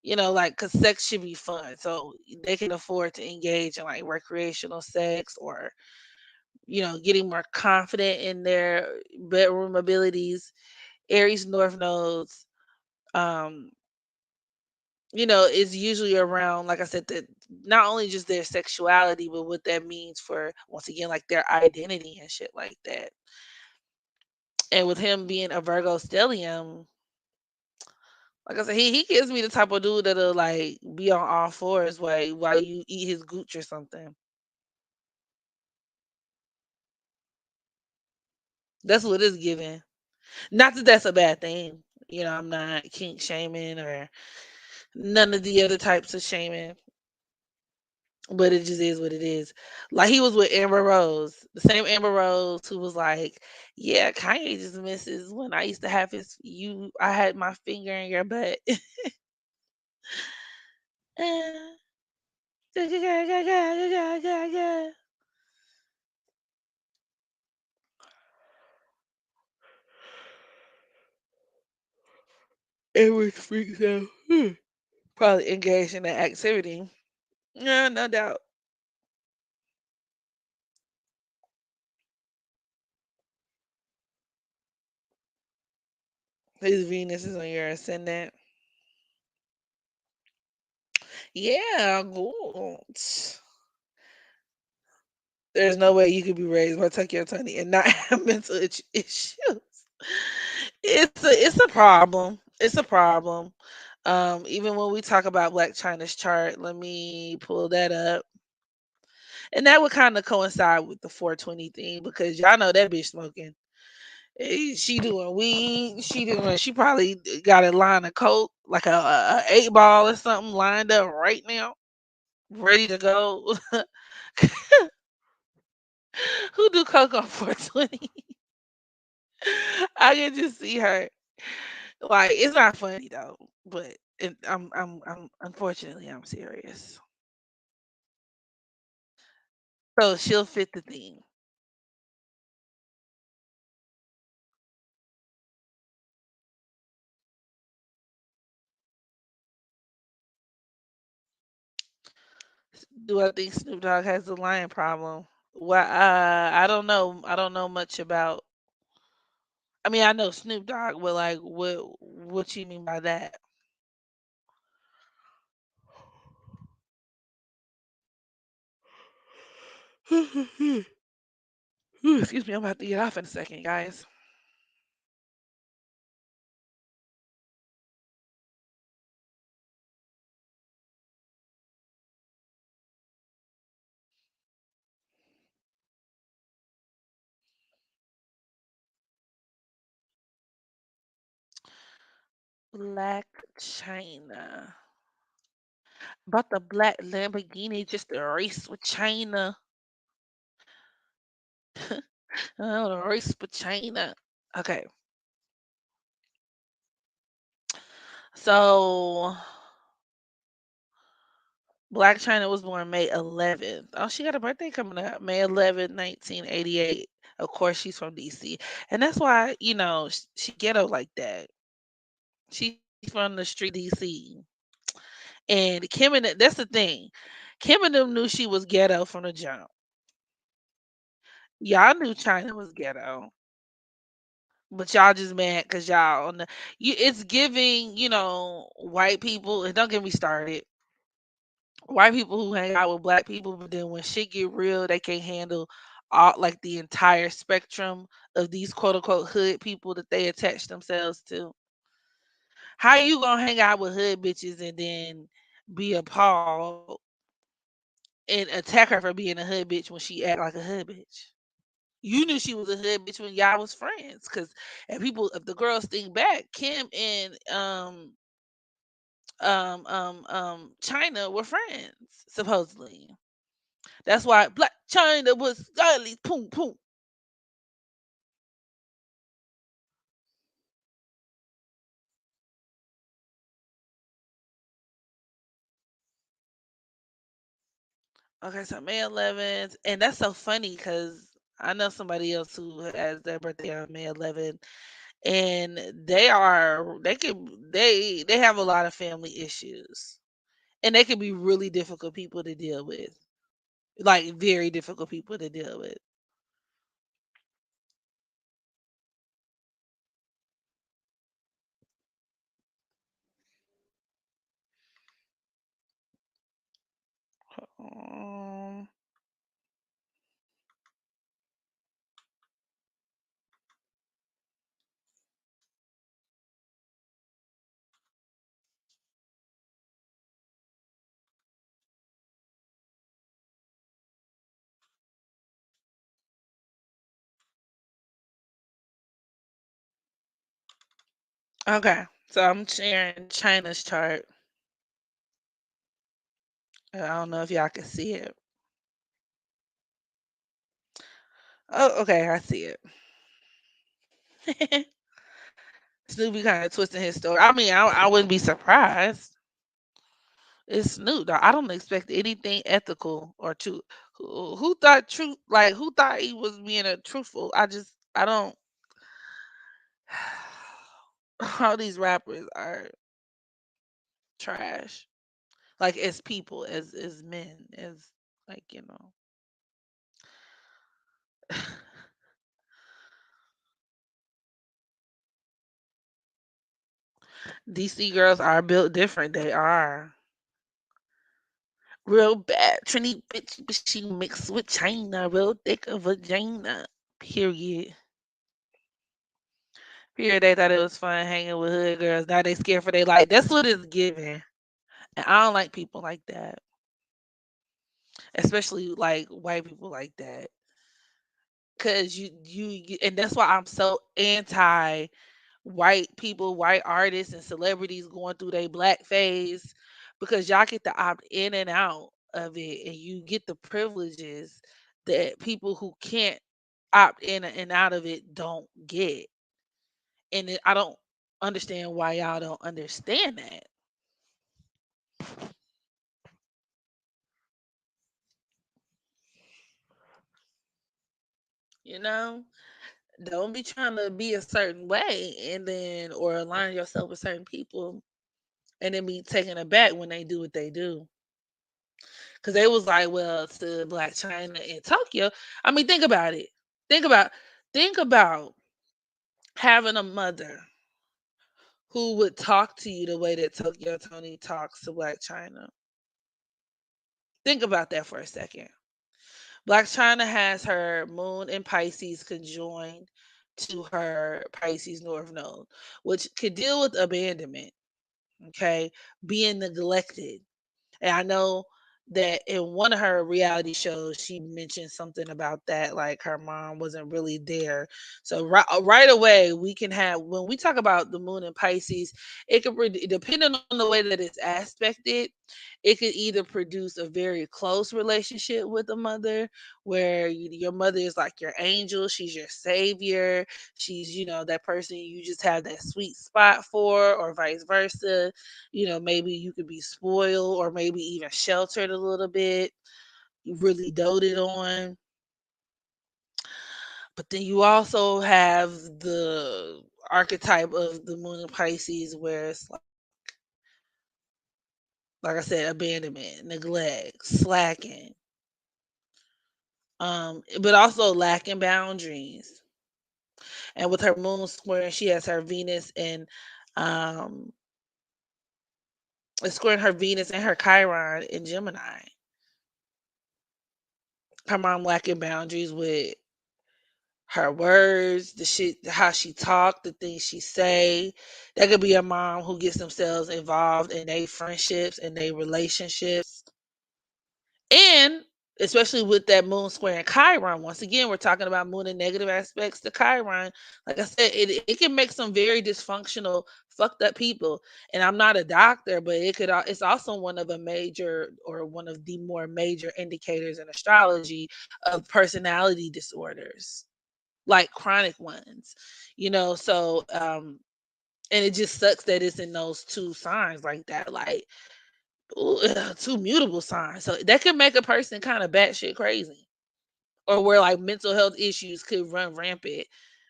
Speaker 1: like, because sex should be fun. So they can afford to engage in like recreational sex, or, getting more confident in their bedroom abilities. Aries North Nodes, um, is usually around, like I said, that not only just their sexuality, but what that means for, once again, like their identity and shit like that. And with him being a Virgo stellium, like I said, he gives me the type of dude that'll like be on all fours while you eat his gooch or something. That's what it's giving. Not that that's a bad thing. I'm not kink shaming or none of the other types of shaming, but it just is what it is. Like he was with Amber Rose, the same Amber Rose who was like, "Yeah, Kanye just misses when I used to have I had my finger in your butt." It was freaks out. Probably engaged in that activity. Yeah, no doubt. His Venus is on your ascendant. Yeah, cool. There's no way you could be raised by Tokyo Tony and not have mental issues. It's a problem. It's a problem. Even when we talk about Black China's chart, let me pull that up. And that would kind of coincide with the 420 thing, because y'all know that bitch smoking. She doing weed. She probably got a line of coke, like a 8 ball or something lined up right now, ready to go. Who do coke on 420? I can just see her. Like, it's not funny though, but I'm unfortunately I'm serious. So she'll fit the theme. Do I think Snoop Dogg has the lion problem? Well, I don't know. I don't know much about. I mean, I know Snoop Dogg, but like, what you mean by that? Ooh, excuse me, I'm about to get off in a second, guys. Black China. About the black Lamborghini, just a race with China. I want to race with China. Okay, so Black China was born May 11th. Oh, she got a birthday coming up, May 11th, 1988. Of course, she's from DC, and that's why she ghetto like that. She's from the street DC, and that's the thing. Kim and them knew she was ghetto from the jump. Y'all knew China was ghetto. But y'all just mad because y'all on the it's giving, white people, and don't get me started. White people who hang out with black people, but then when shit get real, they can't handle all like the entire spectrum of these quote unquote hood people that they attach themselves to. How you gonna hang out with hood bitches and then be appalled and attack her for being a hood bitch when she act like a hood bitch? You knew she was a hood bitch when y'all was friends, cause if the girls think back, Kim and China were friends supposedly. That's why Black China was ugly. Poom poom. Okay, so May 11th, and that's so funny because I know somebody else who has their birthday on May 11th, and they have a lot of family issues, and they can be really difficult people to deal with, like very difficult people to deal with. Um, okay, so I'm sharing China's chart. I don't know if y'all can see it. Oh, okay, I see it. Snoopy kind of twisting his story. I mean, I wouldn't be surprised. It's Snoop Dogg. I don't expect anything ethical or true. Who thought truth? Like who thought he was being a truthful? I don't. All these rappers are trash. Like as people, as men, as like DC girls are built different. They are real bad. Trini bitch, but she mixed with China. Real thick of vagina. Period. Period. They thought it was fun hanging with hood girls. Now they scared for their life. That's what it's giving. And I don't like people like that, especially like white people like that. Cause and that's why I'm so anti white people, white artists and celebrities going through their black phase because y'all get to opt in and out of it and you get the privileges that people who can't opt in and out of it don't get. I don't understand why y'all don't understand that, you know? Don't be trying to be a certain way and then or align yourself with certain people and then be taken aback when they do what they do. Cause they was like, well, to Black China in Tokyo. I mean, think about it. Think about think about having a mother who would talk to you the way that Tokyo Tony talks to Black China. Think about that for a second. Black China has her moon in Pisces conjoined to her Pisces North Node, which could deal with abandonment, okay, being neglected. And I know that in one of her reality shows, she mentioned something about that, like her mom wasn't really there. So right away, we can have when we talk about the moon in Pisces, it could depending on the way that it's aspected, it could either produce a very close relationship with the mother, where your mother is like your angel, she's your savior, she's that person you just have that sweet spot for, or vice versa. Maybe you could be spoiled or maybe even sheltered a little bit, really doted on. But then you also have the archetype of the moon in Pisces where it's like I said, abandonment, neglect, slacking, but also lacking boundaries. And with her moon square, she has her Venus and um it's squaring her Venus and her Chiron in Gemini. Her mom lacking boundaries with her words, the shit, how she talk, the things she say. That could be a mom who gets themselves involved in their friendships and their relationships. And especially with that moon square and Chiron, once again, we're talking about moon and negative aspects to Chiron. Like I said, it can make some very dysfunctional, fucked up people. And I'm not a doctor, but it's also one of a major or one of the more major indicators in astrology of personality disorders, like chronic ones. And it just sucks that it's in those two signs like that. Like, ooh, two mutable signs. So that could make a person kind of batshit crazy, or where like mental health issues could run rampant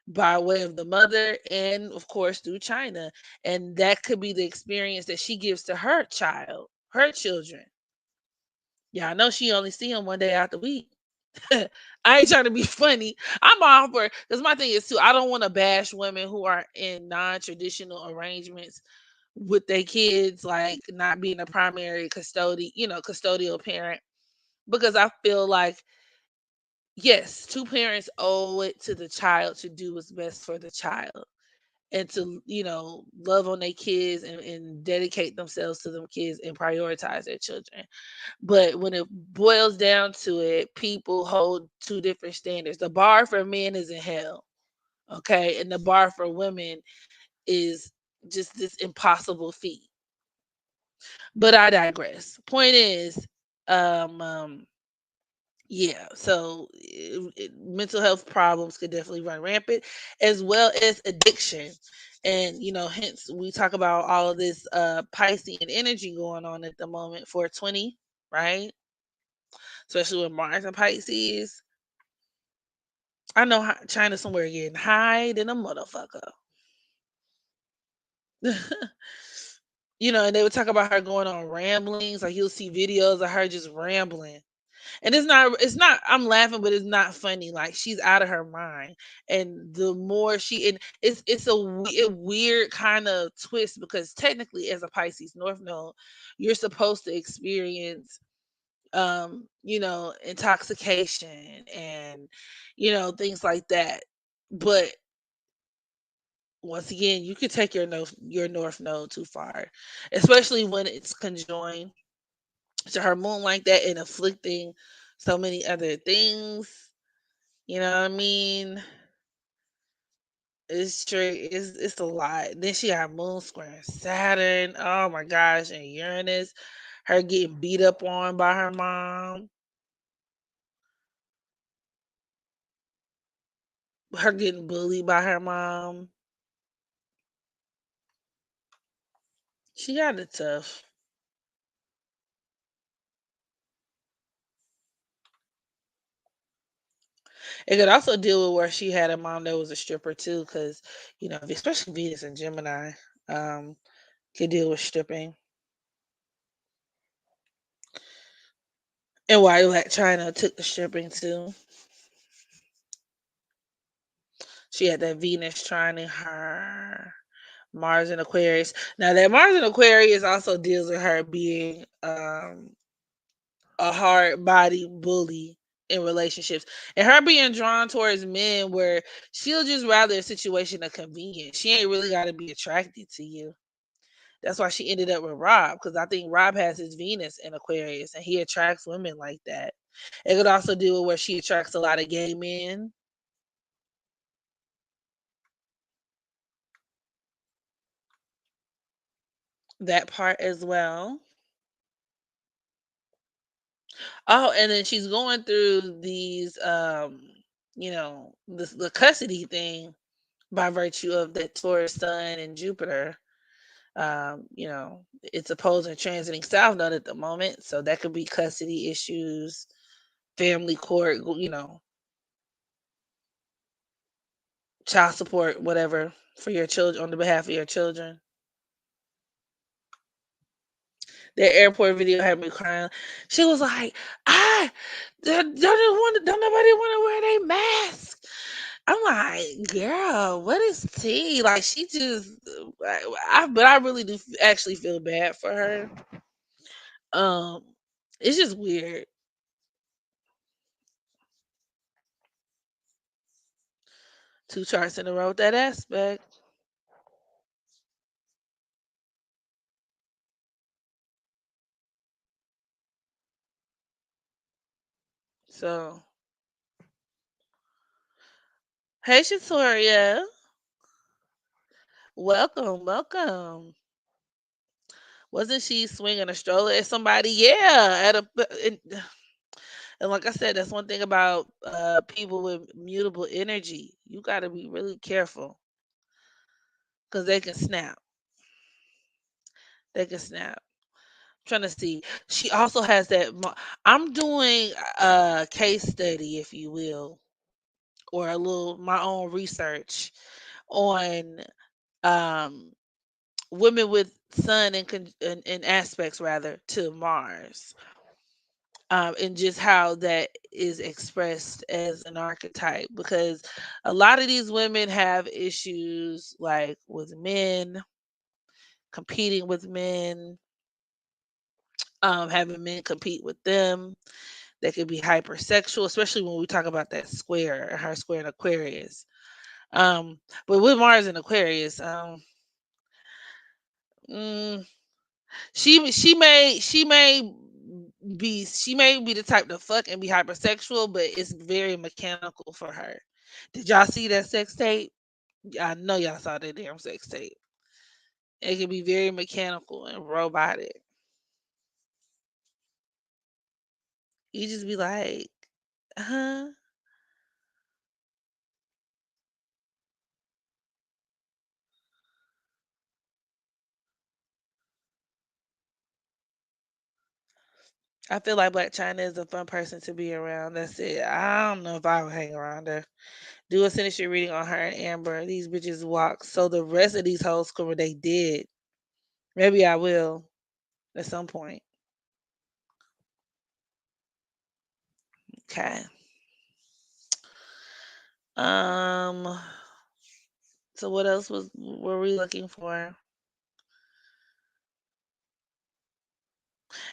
Speaker 1: by way of the mother and, of course, through China. And that could be the experience that she gives to her children. Yeah, I know she only see them one day out the week. I ain't trying to be funny. I'm all for, because my thing is too, I don't want to bash women who are in non-traditional arrangements with their kids, like not being a primary custodial parent, because I feel like, yes, two parents owe it to the child to do what's best for the child and to, love on their kids and dedicate themselves to them kids and prioritize their children. But when it boils down to it, people hold two different standards. The bar for men is in hell, okay? And the bar for women is just this impossible feat. But I digress. Point is, um, um yeah, so mental health problems could definitely run rampant, as well as addiction. And hence we talk about all of this Piscean energy going on at the moment for 20, right? Especially with Mars and Pisces. I know China somewhere getting high than a motherfucker. And they would talk about her going on ramblings. Like you'll see videos of her just rambling. And it's not I'm laughing, but it's not funny. Like she's out of her mind. And the more and it's a weird kind of twist, because technically as a Pisces North Node, you're supposed to experience intoxication and things like that. But once again, you could take your North Node too far, especially when it's conjoined to her moon like that and afflicting so many other things. You know what I mean? It's true. It's a lot. Then she got moon square Saturn. Oh my gosh, and Uranus. Her getting beat up on by her mom. Her getting bullied by her mom. She got it tough. It could also deal with where she had a mom that was a stripper too, because especially Venus and Gemini, um, could deal with stripping. And why Blac Chyna took the stripping too. She had that Venus trining her Mars in Aquarius. Now that Mars in Aquarius also deals with her being a hard body bully in relationships, and her being drawn towards men where she'll just rather a situation of convenience. She ain't really got to be attracted to you. That's why she ended up with Rob, because I think Rob has his Venus in Aquarius and he attracts women like that. It could also deal with where she attracts a lot of gay men. That part as well. Oh, and then she's going through these the custody thing by virtue of that Taurus sun and Jupiter. It's opposing transiting South Node at the moment, so that could be custody issues, family court, child support, whatever, for your children, on the behalf of your children. That airport video had me crying. She was like, "Ah, don't nobody want to wear their mask." I'm like, girl, what is tea? Like she just, but I really do actually feel bad for her. Um, it's just weird. Two charts in a row with that aspect. So, hey, Shatoria, welcome, welcome. Wasn't she swinging a stroller at somebody? Yeah, at a. And like I said, that's one thing about people with mutable energy. You got to be really careful because they can snap. They can snap. Trying to see. She also has that. I'm doing a case study, if you will, or a little my own research on um, women with sun and aspects rather to Mars, and just how that is expressed as an archetype. Because a lot of these women have issues like with men, competing with men, having men compete with them. They could be hypersexual, especially when we talk about that square, her square in Aquarius. Um, but with Mars in Aquarius, mm, she may be the type to fuck and be hypersexual, but it's very mechanical for her. Did y'all see that sex tape? I know y'all saw that damn sex tape. It can be very mechanical and robotic. You just be like, huh? I feel like Blac Chyna is a fun person to be around. That's it. I don't know if I would hang around her. Do a signature reading on her and Amber. These bitches walk. So the rest of these hoes cover they did. Maybe I will at some point. Okay. Um. So what else were we looking for?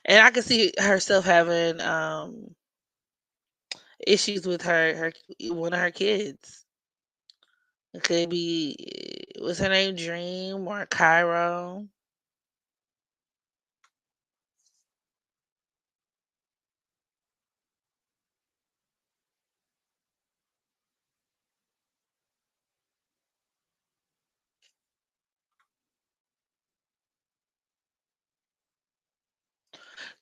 Speaker 1: And I could see herself having issues with her one of her kids. It could be what's her name, Dream or Cairo.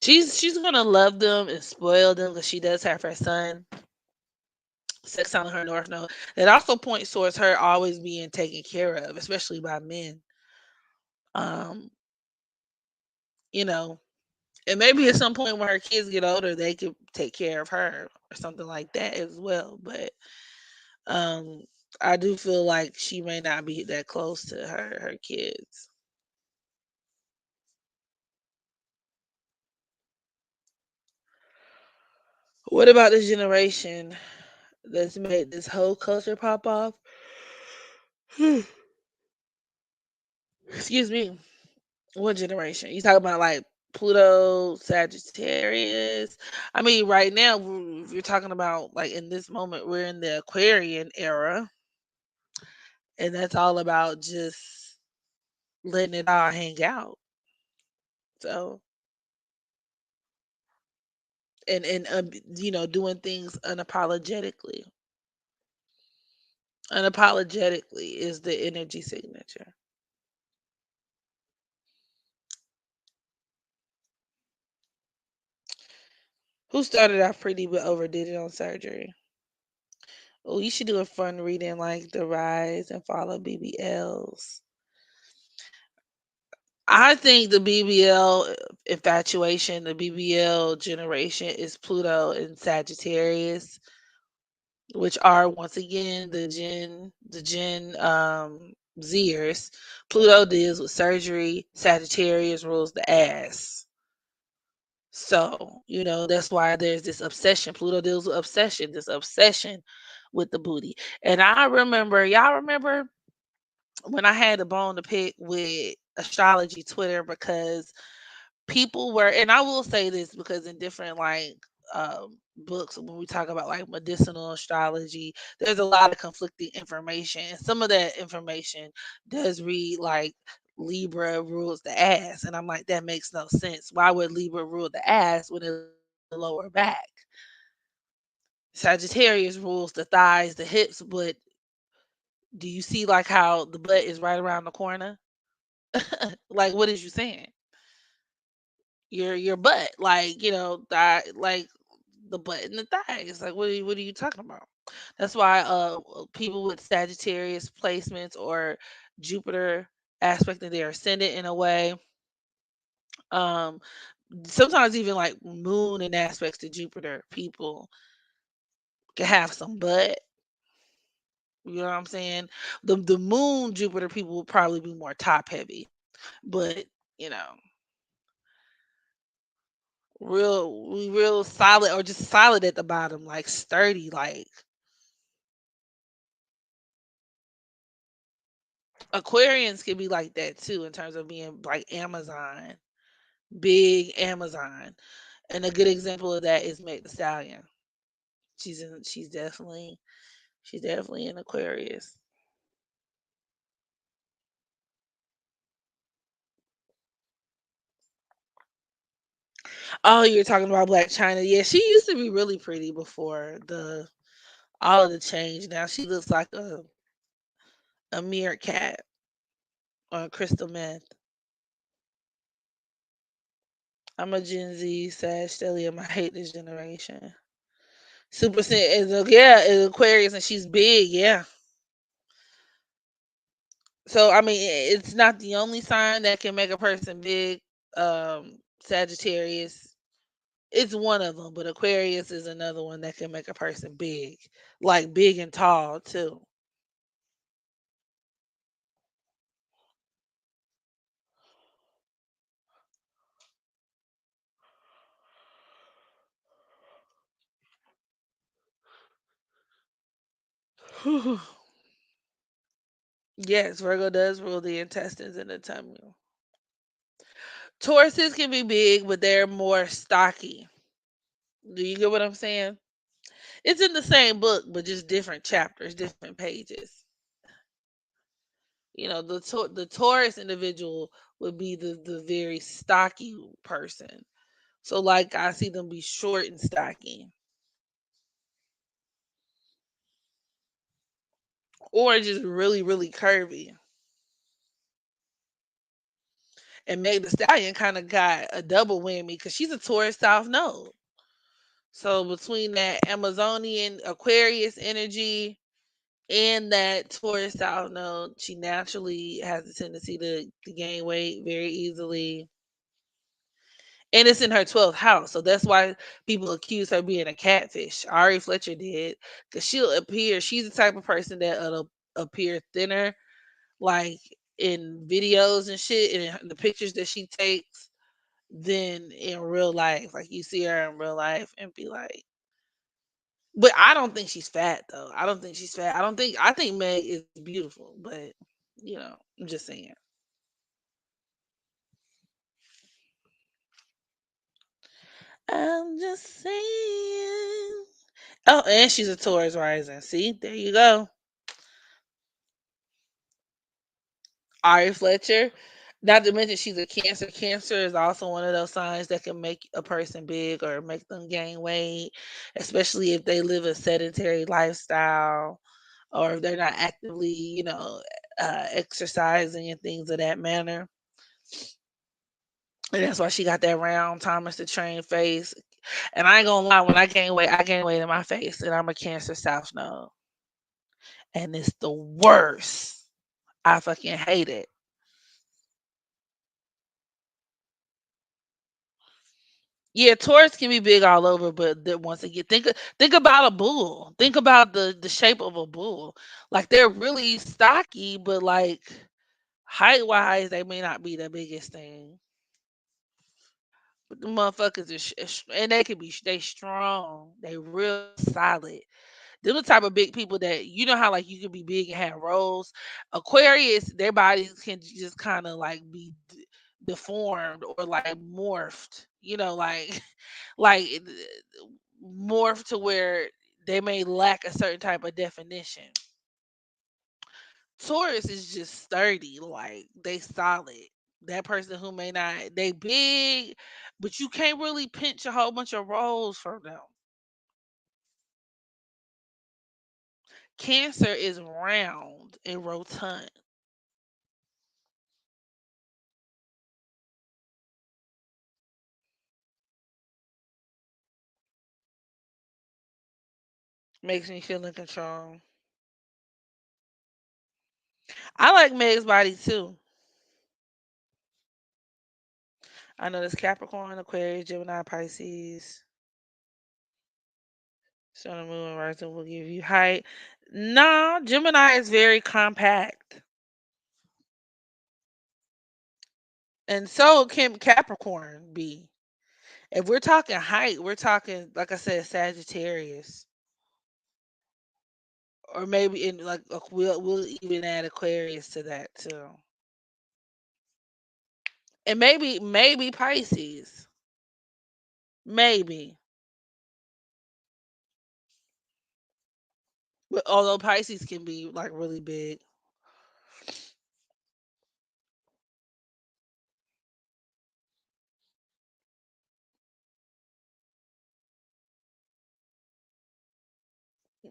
Speaker 1: She's gonna love them and spoil them because she does have her son. Sex on her North Node. It also points towards her always being taken care of, especially by men. Um, you know, and maybe at some point when her kids get older, they could take care of her or something like that as well. But um, I do feel like she may not be that close to her kids. What about this generation that's made this whole culture pop off? Excuse me. What generation? You talking about like Pluto, Sagittarius? I mean, right now, if you're talking about like in this moment, we're in the Aquarian era, and that's all about just letting it all hang out. So, and doing things unapologetically. Unapologetically is the energy signature. Who started off pretty but overdid it on surgery? Oh, you should do a fun reading like the rise and fall of BBLs. I think the BBL infatuation, the BBL generation is Pluto and Sagittarius, which are once again the Gen Zers. Pluto deals with surgery, Sagittarius rules the ass. So, that's why there's this obsession. Pluto deals with obsession, this obsession with the booty. And I remember, y'all remember when I had a bone to pick with astrology Twitter because people were, and I will say this because in different like books when we talk about like medicinal astrology, there's a lot of conflicting information. And some of that information does read like Libra rules the ass, and I'm like, that makes no sense. Why would Libra rule the ass when it rules the lower back? Sagittarius rules the thighs, the hips, but do you see like how the butt is right around the corner? Like, what is you saying? Your butt, like, thigh, like the butt and the thighs. Like, what are you talking about? That's why people with Sagittarius placements or Jupiter aspect of their ascendant in a way, um, sometimes even like moon and aspects to Jupiter, people can have some butt. You know what I'm saying? The moon Jupiter people will probably be more top heavy, but you know, real solid or just solid at the bottom, like sturdy. Like Aquarians can be like that too in terms of being like Amazon, big Amazon. And a good example of that is Meg the Stallion. She's definitely an Aquarius. Oh, you're talking about Black China. Yeah, she used to be really pretty before the all of the change. Now she looks like a meerkat or a crystal meth. I'm a Gen Z Sag Stellium. I hate this generation. Super Sen is Aquarius and she's big, yeah. So I mean, it's not the only sign that can make a person big. Sagittarius, it's one of them, but Aquarius is another one that can make a person big, like big and tall too. Yes, Virgo does rule the intestines and the tummy. Tauruses can be big, but they're more stocky. Do you get what I'm saying? It's in the same book, but just different chapters, different pages. The Taurus individual would be the very stocky person. So like I see them be short and stocky, or just really really curvy. And Meg the Stallion kind of got a double whammy because she's a Taurus South Node. So between that Amazonian Aquarius energy and that Taurus South Node, she naturally has a tendency to gain weight very easily. And it's in her 12th house. So that's why people accuse her being a catfish. Ari Fletcher did. Because she's the type of person that'll appear thinner, like in videos and shit, and in the pictures that she takes, than in real life. Like you see her in real life and be like, but I don't think she's fat though. I don't think she's fat. I think Meg is beautiful, but I'm just saying. I'm just saying. Oh, and she's a Taurus rising. See, there you go. Ari Fletcher. Not to mention she's a Cancer. Cancer is also one of those signs that can make a person big or make them gain weight, especially if they live a sedentary lifestyle or if they're not actively, exercising and things of that manner. And that's why she got that round Thomas the Train face. And I ain't gonna lie, when I gain weight in my face, and I'm a Cancer South Node, and it's the worst. I fucking hate it. Yeah, Taurus can be big all over, but once again, think about a bull. Think about the shape of a bull. Like they're really stocky, but like height wise, they may not be the biggest thing. But the motherfuckers and they can be they strong. They real solid. They're the type of big people that you know how like you can be big and have rolls. Aquarius, their bodies can just kind of like be deformed or like morphed. You know, like like morphed to where they may lack a certain type of definition. Taurus is just sturdy, like they solid. That person who may not they big, but you can't really pinch a whole bunch of rolls from them. Cancer is round and rotund. Makes me feel in control. I like Meg's body too. I know this Capricorn, Aquarius, Gemini, Pisces. Sun and Moon and Rising will give you height. Nah, Gemini is very compact. And so can Capricorn be. If we're talking height, we're talking, like I said, Sagittarius. Or maybe in like we'll even add Aquarius to that too. And maybe Pisces. Maybe. But although Pisces can be like really big.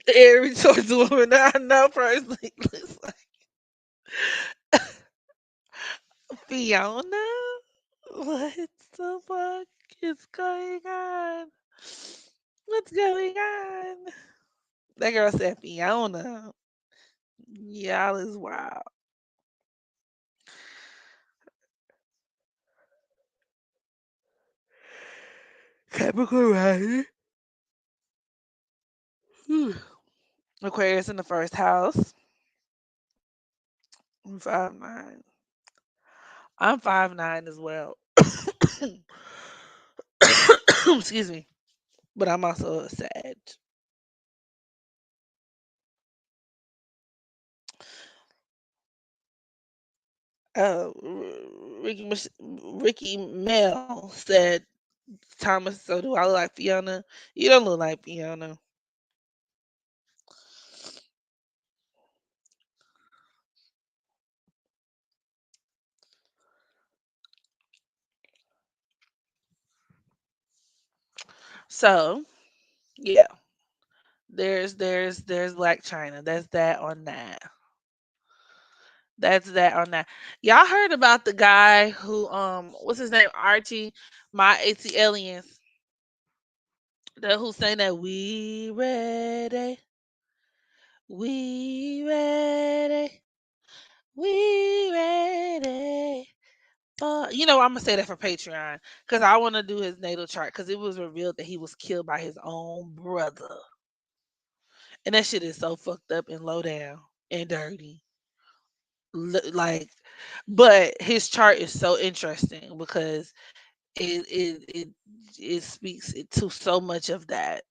Speaker 1: Every towards the woman that I know personally looks like Fiona. What the fuck is going on? What's going on? That girl said Fiona. Y'all is wild. Capricorn rising. Whew. Aquarius in the first house. I'm 5'9". I'm 5'9" as well. Excuse me. But I'm also a Sag. Ricky Mel said, Thomas, so do I look like Fiona? You don't look like Fiona. So yeah, there's Blac Chyna. That's that on that. That's that on that. Y'all heard about the guy who what's his name? Archie, my AT aliens. The who sang that we ready, we ready. You know, I'm gonna say that for Patreon because I want to do his natal chart because it was revealed that he was killed by his own brother, and that shit is so fucked up and low down and dirty. Like, but his chart is so interesting because it it it it speaks to so much of that,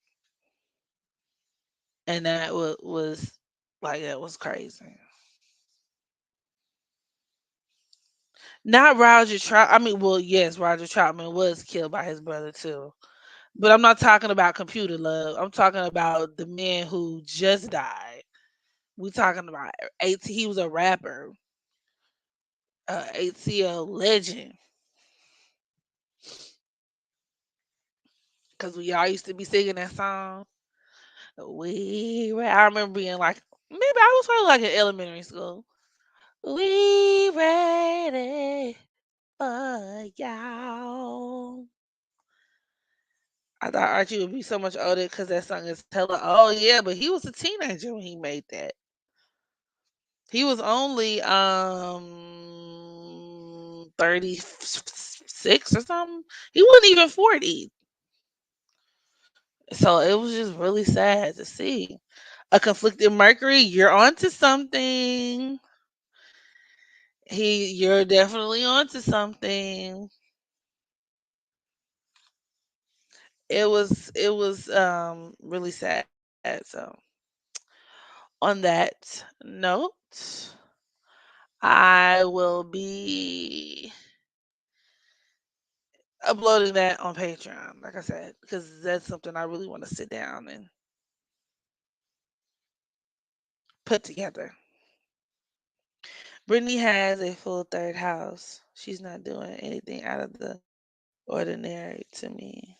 Speaker 1: and that was like that was crazy. Not Roger Trout. I mean, well, yes, Roger Troutman was killed by his brother too. But I'm not talking about computer love. I'm talking about the man who just died. We talking about AT. He was a rapper, ATL legend. Cause we all used to be singing that song. I remember being like, maybe I was probably like in elementary school. We ready for y'all. I thought Archie would be so much older because that song is hella. Oh yeah, but he was a teenager when he made that. He was only 36 or something. He wasn't even 40. So it was just really sad to see. A conflicted Mercury, you're onto something. You're definitely onto something. It was really sad. So On that note, I will be uploading that on Patreon, like I said, because that's something I really want to sit down and put together. Brittany has a full third house. She's not doing anything out of the ordinary to me.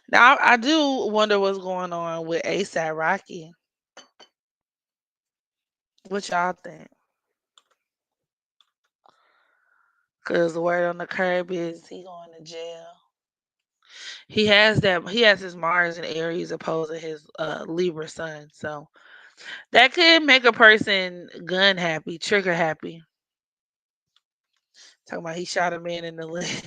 Speaker 1: Now, I do wonder what's going on with ASAP Rocky. What y'all think? Because the word on the curb is he going to jail. He has his Mars and Aries opposing his Libra sun. So that could make a person gun happy, trigger happy. Talking about he shot a man in the leg.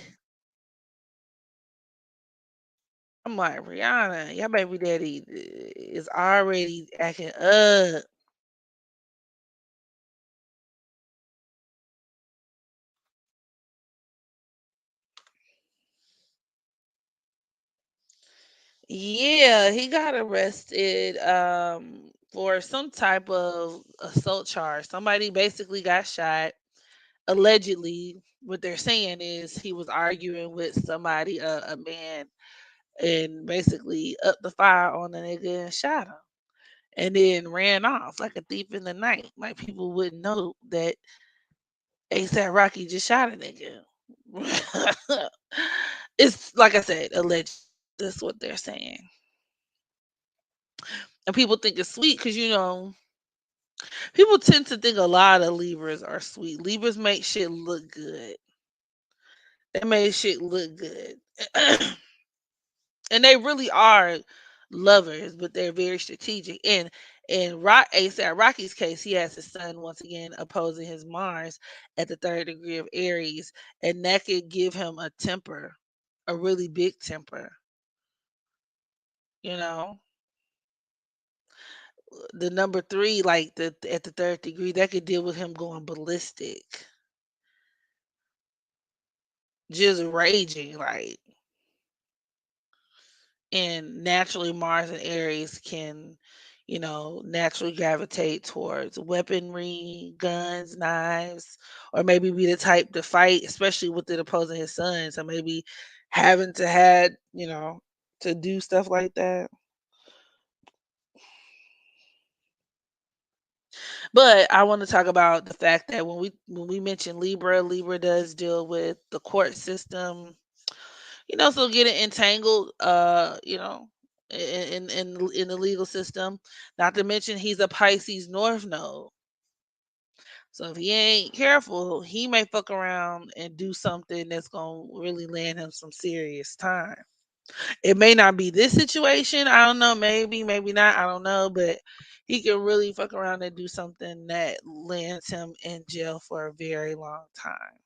Speaker 1: I'm like, Rihanna, your baby daddy is already acting up. Yeah, he got arrested for some type of assault charge. Somebody basically got shot. Allegedly, what they're saying is he was arguing with somebody, a man, and basically up the fire on the nigga and shot him. And then ran off like a thief in the night. Like people wouldn't know that ASAP Rocky just shot a nigga. It's like I said, alleged. That's what they're saying. And people think it's sweet because people tend to think a lot of Libras are sweet. Libras make shit look good. They make shit look good. And they really are lovers, but they're very strategic. And in ASAP Rocky's case, he has his son once again opposing his Mars at the third degree of Aries, and that could give him a temper, a really big temper. You know, the number three, like the at the third degree, that could deal with him going ballistic, just raging, like. And naturally Mars and Aries can, naturally gravitate towards weaponry, guns, knives, or maybe be the type to fight, especially with it opposing his son. So maybe having to had, to do stuff like that. But I want to talk about the fact that when we mention Libra, Libra does deal with the court system, so getting entangled, in the legal system. Not to mention he's a Pisces North node. So if he ain't careful, he may fuck around and do something that's gonna really land him some serious time. It may not be this situation. I don't know. Maybe, maybe not. I don't know. But he can really fuck around and do something that lands him in jail for a very long time.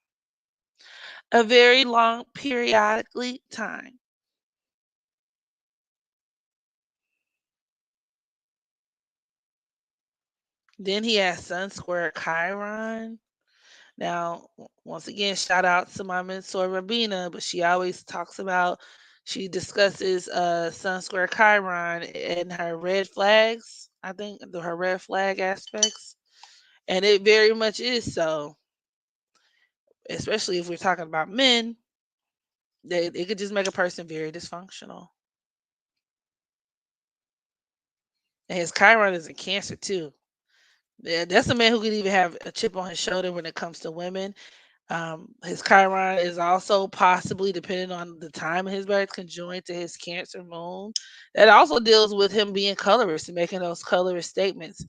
Speaker 1: A very long periodically time. Then he has Sun Square Chiron. Now, once again, shout out to my mentor Rabina, but she always talks about she discusses Sun Square Chiron and her red flags. I think her red flag aspects, and it very much is so. Especially if we're talking about men, it could just make a person very dysfunctional. And his Chiron is in Cancer too. Yeah, that's a man who could even have a chip on his shoulder when it comes to women. His Chiron is also possibly, depending on the time of his birth, conjoined to his Cancer moon. That also deals with him being colorist and making those colorist statements.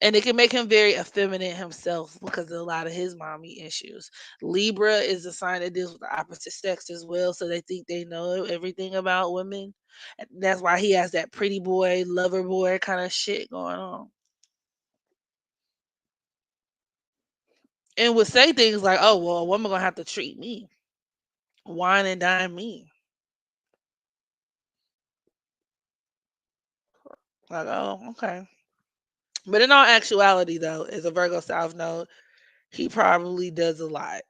Speaker 1: And it can make him very effeminate himself because of a lot of his mommy issues. Libra is a sign that deals with the opposite sex as well, so they think they know everything about women. And that's why he has that pretty boy, lover boy kind of shit going on. And would say things like, "Oh well, a woman gonna have to treat me, wine and dine me." Like, oh, okay. But in all actuality, though, as a Virgo South Node, he probably does a lot.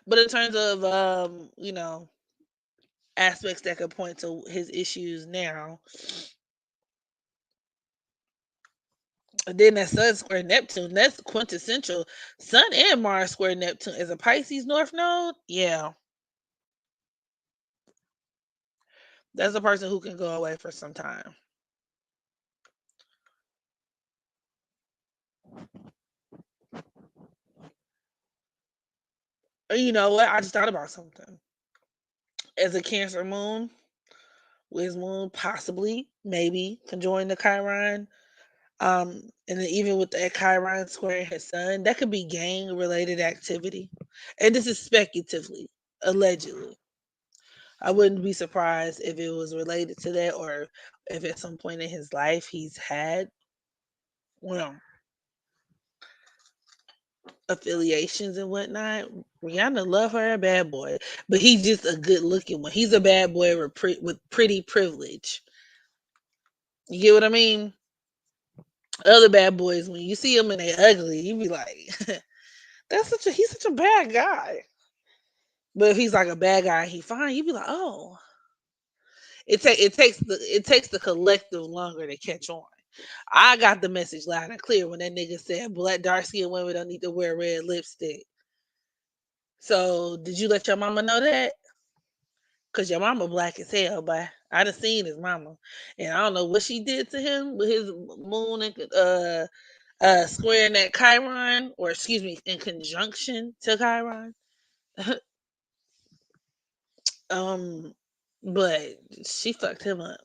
Speaker 1: But in terms of aspects that could point to his issues now, and then that Sun square Neptune, that's quintessential. Sun and Mars square Neptune is a Pisces North Node. Yeah, that's a person who can go away for some time. You know what? I just thought about something. As a Cancer moon, Wiz moon possibly, maybe conjoin the Chiron. And then even with that Chiron squaring his sun, that could be gang related activity. And this is speculatively, allegedly. I wouldn't be surprised if it was related to that, or if at some point in his life he's had, well, affiliations and whatnot. Rihanna love her a bad boy, but he's just a good looking one. He's a bad boy with, with pretty privilege. You get what I mean? Other bad boys, when you see them and they ugly, you be like, he's such a bad guy. But if he's like a bad guy, and he fine, you be like, oh, it takes the collective longer to catch on. I got the message loud and clear when that nigga said black dark skinned women don't need to wear red lipstick. So did you let your mama know that? Cause your mama black as hell, but I done seen his mama, and I don't know what she did to him with his moon and squaring that Chiron, or excuse me, in conjunction to Chiron. um, but she fucked him up.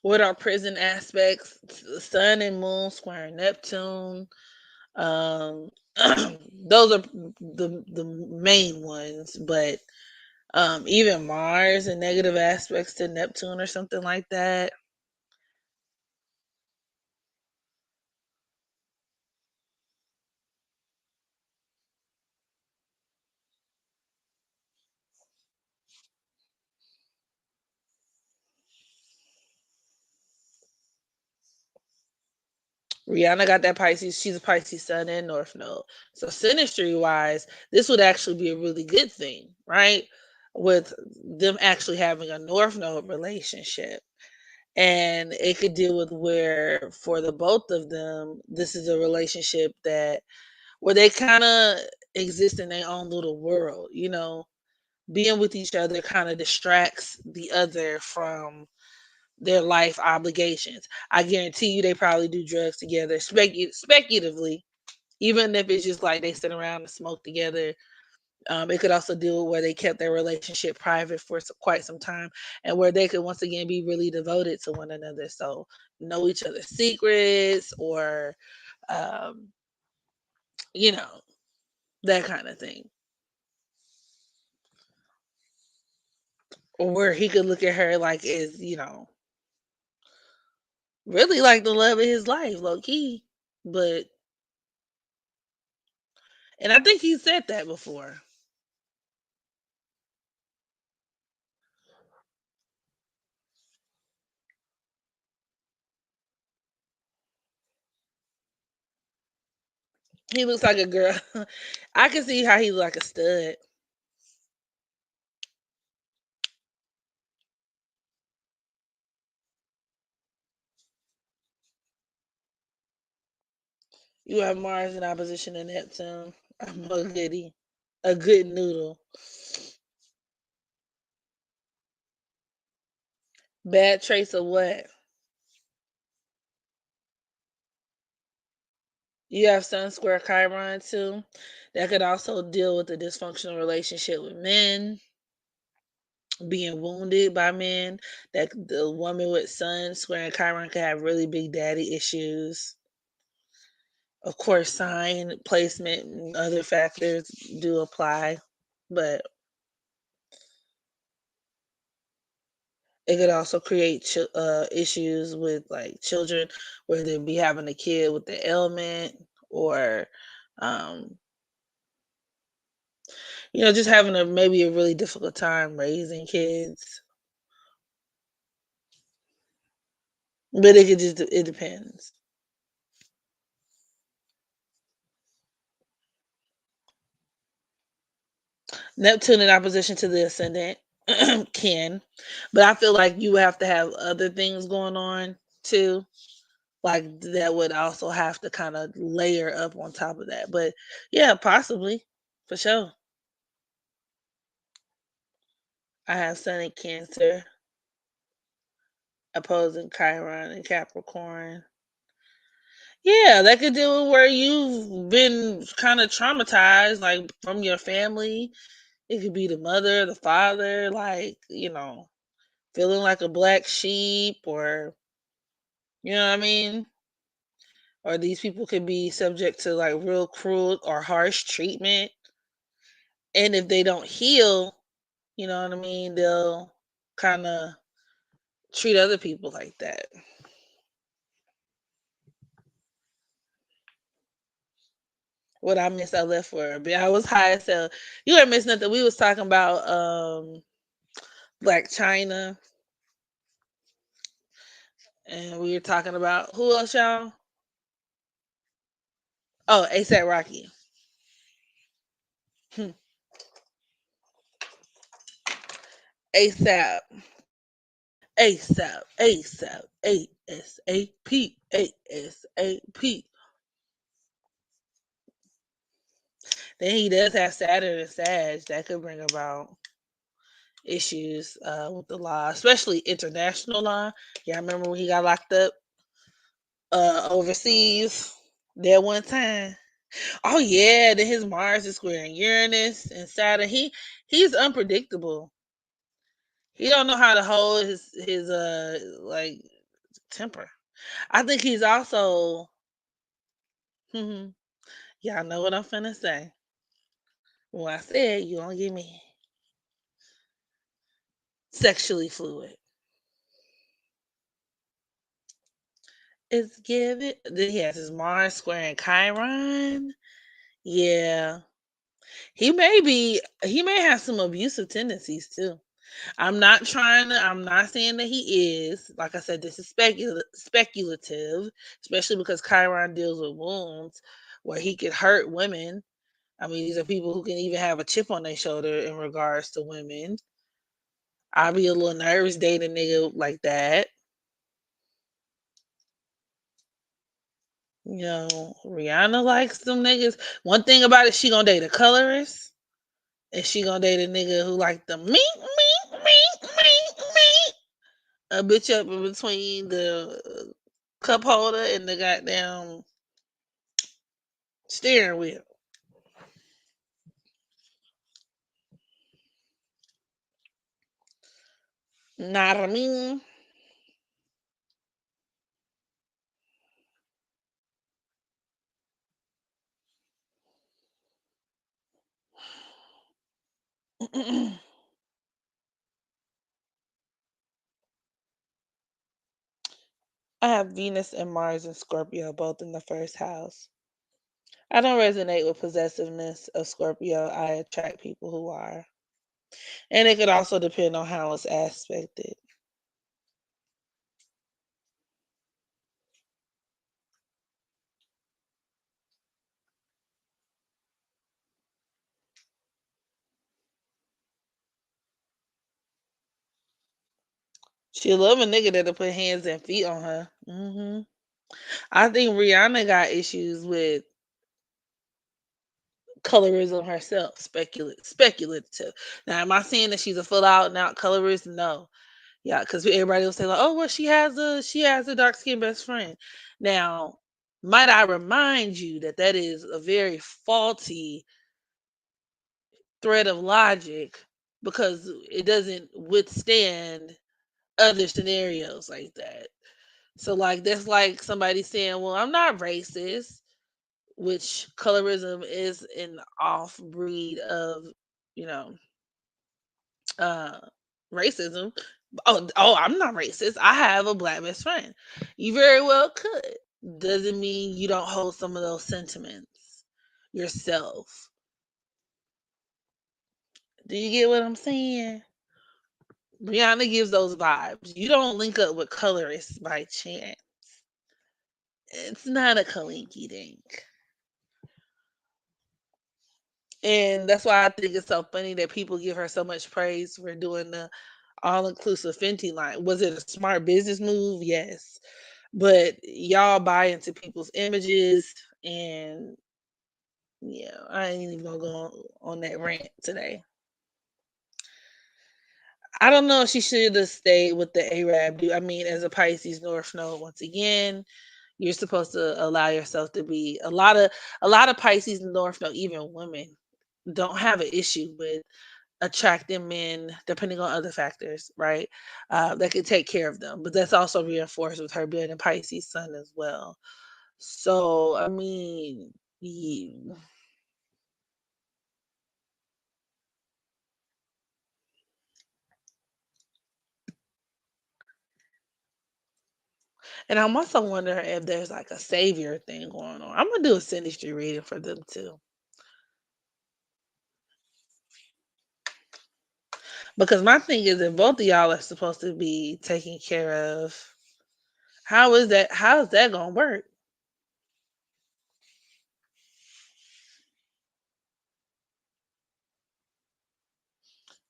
Speaker 1: What are prison aspects? Sun and Moon squaring Neptune. Um, those are the main ones, but even Mars and negative aspects to Neptune or something like that. Rihanna got that Pisces. She's a Pisces Sun and North Node. So synastry wise, this would actually be a really good thing, right? With them actually having a North Node relationship. And it could deal with where for the both of them, this is a relationship that where they kind of exist in their own little world, being with each other kind of distracts the other from their life obligations. I guarantee you they probably do drugs together, speculatively, even if it's just like they sit around and smoke together. It could also deal with where they kept their relationship private for quite some time, and where they could once again be really devoted to one another. So know each other's secrets, or um, you know that kind of thing. Or where he could look at her like as really like the love of his life, low key. But and I think he said that before. He looks like a girl. I can see how he look like a stud. You have Mars in opposition to Neptune. I'm a goodie. A good noodle. Bad traits of what? You have Sun Square Chiron too. That could also deal with the dysfunctional relationship with men, being wounded by men. That the woman with Sun Square Chiron could have really big daddy issues. Of course, sign placement and other factors do apply, but it could also create issues with like children, where they be having a kid with the ailment, or um, Just having a maybe a really difficult time raising kids. But it depends. Neptune in opposition to the ascendant can, but I feel like you have to have other things going on too. Like that would also have to kind of layer up on top of that. But yeah, possibly for sure. I have Sun in Cancer, opposing Chiron and Capricorn. Yeah, that could do with where you've been kind of traumatized, like from your family. It could be the mother, the father, like, feeling like a black sheep, or, you know what I mean? Or these people could be subject to like real cruel or harsh treatment. And if they don't heal, you know what I mean, they'll kind of treat other people like that. What I missed, I left for a bit. I was high as hell. You ain't missed nothing. We was talking about Blac Chyna, and we were talking about who else, y'all? Oh, ASAP Rocky. Hmm. ASAP. ASAP. ASAP. ASAP. ASAP. Then he does have Saturn and Sag. That could bring about issues with the law, especially international law. Yeah, I remember when he got locked up overseas that one time. Oh yeah, then his Mars is squaring Uranus and Saturn. He's unpredictable. He don't know how to hold his like temper. I think he's also y'all know what I'm finna say. When I said you don't get me sexually fluid. It's given. Then he has his Mars squaring Chiron. Yeah. He may have some abusive tendencies too. I'm not saying that he is. Like I said, this is speculative, especially because Chiron deals with wounds where he could hurt women. I mean, these are people who can even have a chip on their shoulder in regards to women. I'll be a little nervous dating a nigga like that. Rihanna likes them niggas. One thing about it, she gonna date a colorist, and she gonna date a nigga who like the meek, meek, meek, meek, meek. A bitch up in between the cup holder and the goddamn steering wheel. Not I mean. I have Venus and Mars and Scorpio both in the first house. I don't resonate with possessiveness of Scorpio. I attract people who are. And it could also depend on how it's aspected. She love a nigga that'll put hands and feet on her. I think Rihanna got issues with colorism herself. Speculative. Now, am I saying that she's a full out and out colorist? No. Yeah, because everybody will say like, "Oh, well, she has a dark skinned best friend." Now, might I remind you that that is a very faulty thread of logic because it doesn't withstand other scenarios like that. So, like, that's like somebody saying, "Well, I'm not racist," which colorism is an off breed of, you know, uh, racism. Oh, I'm not racist. I have a black best friend. You very well could. Doesn't mean you don't hold some of those sentiments yourself. Do you get what I'm saying? Rihanna gives those vibes. You don't link up with colorists by chance. It's not a Kalinky Dink. And that's why I think it's so funny that people give her so much praise for doing the all inclusive Fenty line. Was it a smart business move? Yes. But y'all buy into people's images, and yeah, I ain't even gonna go on that rant today. I don't know if she should have stayed with the Arab dude. I mean, as a Pisces North Node, once again, you're supposed to allow yourself to be a lot of Pisces North Node, even women, don't have an issue with attracting men, depending on other factors, right? That could take care of them. But that's also reinforced with her being a Pisces sun as well. So, I mean, and I'm also wondering if there's like a savior thing going on. I'm gonna do a synastry reading for them too. Because my thing is if both of y'all are supposed to be taken care of, how is that gonna work?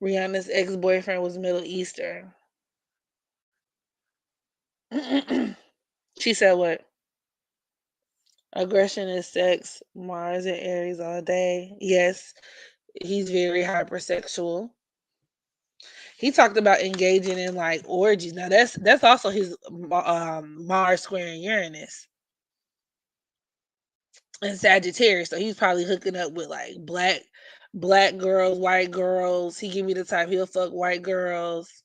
Speaker 1: Rihanna's ex-boyfriend was Middle Eastern. She said what? Aggression is sex, Mars and Aries all day. Yes, he's very hypersexual. He talked about engaging in like orgies. Now that's also his Mars squaring Uranus and Sagittarius. So he's probably hooking up with like black girls, white girls. He give me the type he'll fuck white girls,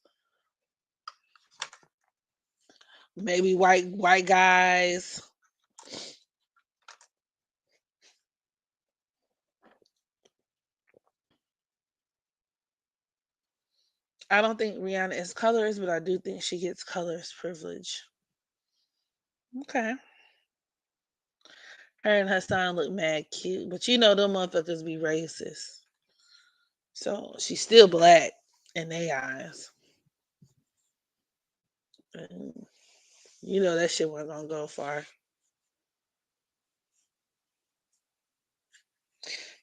Speaker 1: maybe white guys. I don't think Rihanna is colorist, but I do think she gets colorist privilege. Okay. Her and her son look mad cute, but you know them motherfuckers be racist. So she's still black in their eyes. And you know that shit wasn't gonna go far.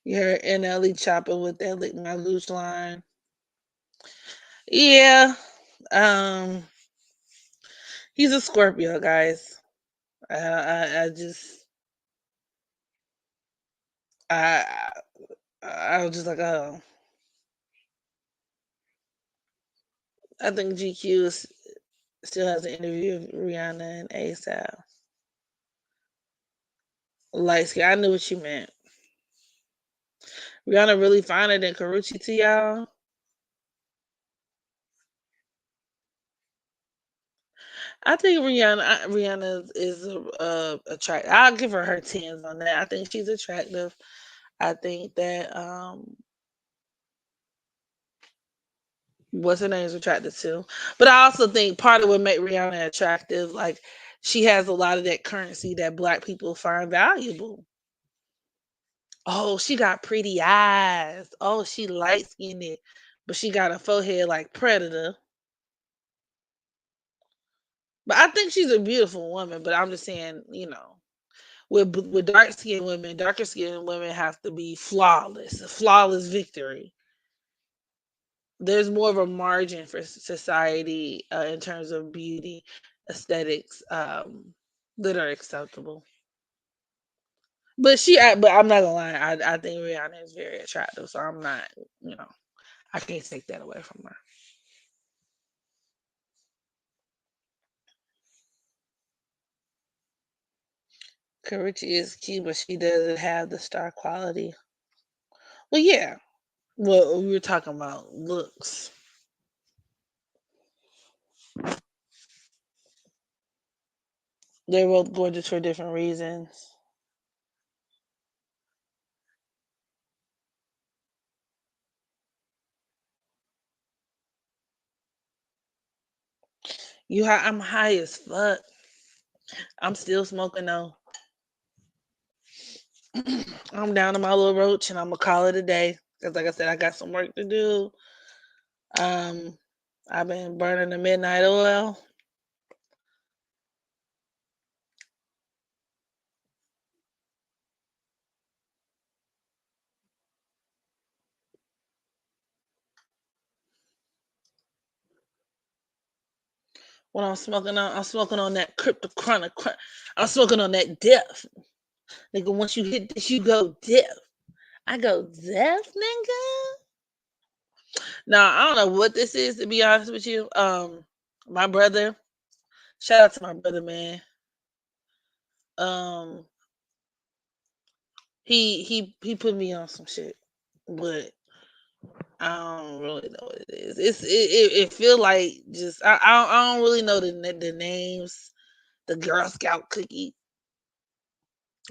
Speaker 1: You heard NLE chopping with that lick my loose line. Yeah. Um he's a Scorpio, guys. I just I I was just like, oh, I think GQ still has an interview with Rihanna and ASAP. Light skin. I knew what you meant. Rihanna really finer than Karuchi to y'all. I think Rihanna is attract. I'll give her tens on that. I think she's attractive. I think that what's her name is attractive too. But I also think part of what make Rihanna attractive, like she has a lot of that currency that black people find valuable. Oh, she got pretty eyes. Oh, she light skinned, but she got a forehead like Predator. But I think she's a beautiful woman. But I'm just saying, with darker skinned women have to be flawless, a flawless victory. There's more of a margin for society in terms of beauty, aesthetics that are acceptable. But I'm not gonna lie, I think Rihanna is very attractive, so I'm not, you know, I can't take that away from her. Karichi is cute, but she doesn't have the star quality. Well, yeah. Well, we were talking about looks. They're both gorgeous for different reasons. I'm high as fuck. I'm still smoking though. I'm down to my little roach, and I'm gonna call it a day. Because, like I said, I got some work to do. Um, I've been burning the midnight oil. When I'm smoking on that cryptochronic. I'm smoking on that death, nigga. Once you hit this, you go deaf. I go deaf, nigga. Now I don't know what this is, to be honest with you. My brother. Shout out to my brother, man. Um, he put me on some shit, but I don't really know what it is. It feel like just I don't really know the names, the Girl Scout cookie,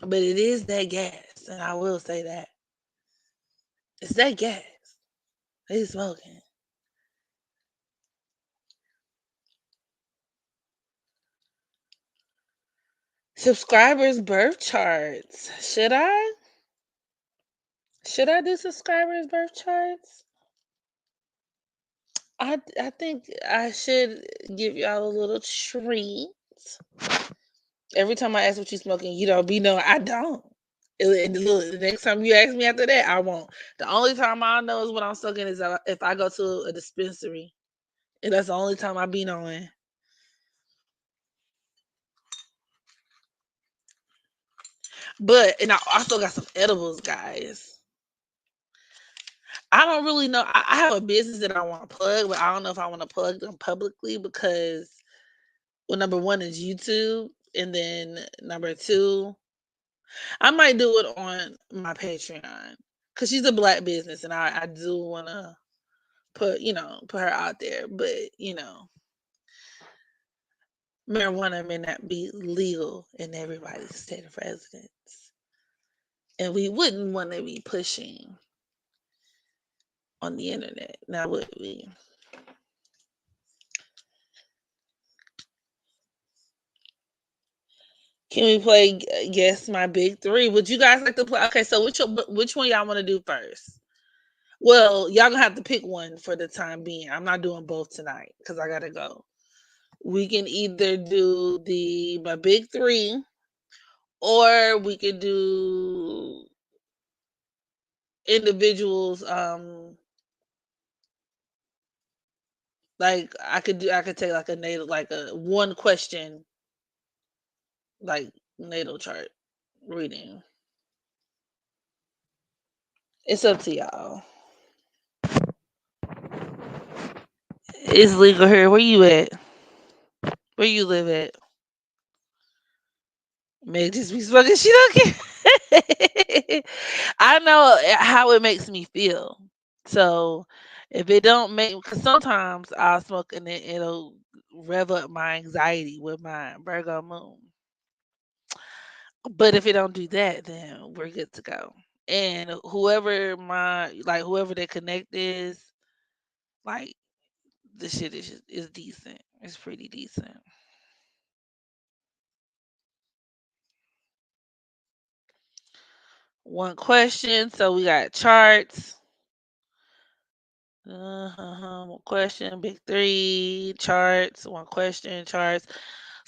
Speaker 1: but it is that gas, and I will say that it's that gas. He's smoking. Subscribers birth charts. Should I do subscribers birth charts? I think I should give y'all a little treat. Every time I ask what you smoking, you don't be knowing I don't. And look, the next time you ask me after that, I won't. The only time I know is what I'm smoking is if I go to a dispensary. And that's the only time I be knowing. But and I also got some edibles, guys. I don't really know. I have a business that I want to plug, but I don't know if I want to plug them publicly because, well, number one is YouTube, and then number two, I might do it on my Patreon because she's a black business, and I do want to put her out there. But marijuana may not be legal in everybody's state of residence, and we wouldn't want to be pushing on the internet, now would we? Can we play guess my big three? Would you guys like to play? Okay, so which one y'all want to do first? Well, y'all gonna have to pick one for the time being. I'm not doing both tonight because I gotta go. We can either do the my big three, or we could do individuals. Like I could take like a natal, like a one question, like natal chart reading. It's up to y'all. It's legal here. Where you at? Where you live at? May just be smoking. She don't care. I know how it makes me feel. So if it don't make, because sometimes I'll smoke and it'll rev up my anxiety with my Virgo moon. But if it don't do that, then we're good to go. And whoever the connect is, like the shit is decent. It's pretty decent. One question. So we got charts. One question, big three, charts, one question, charts.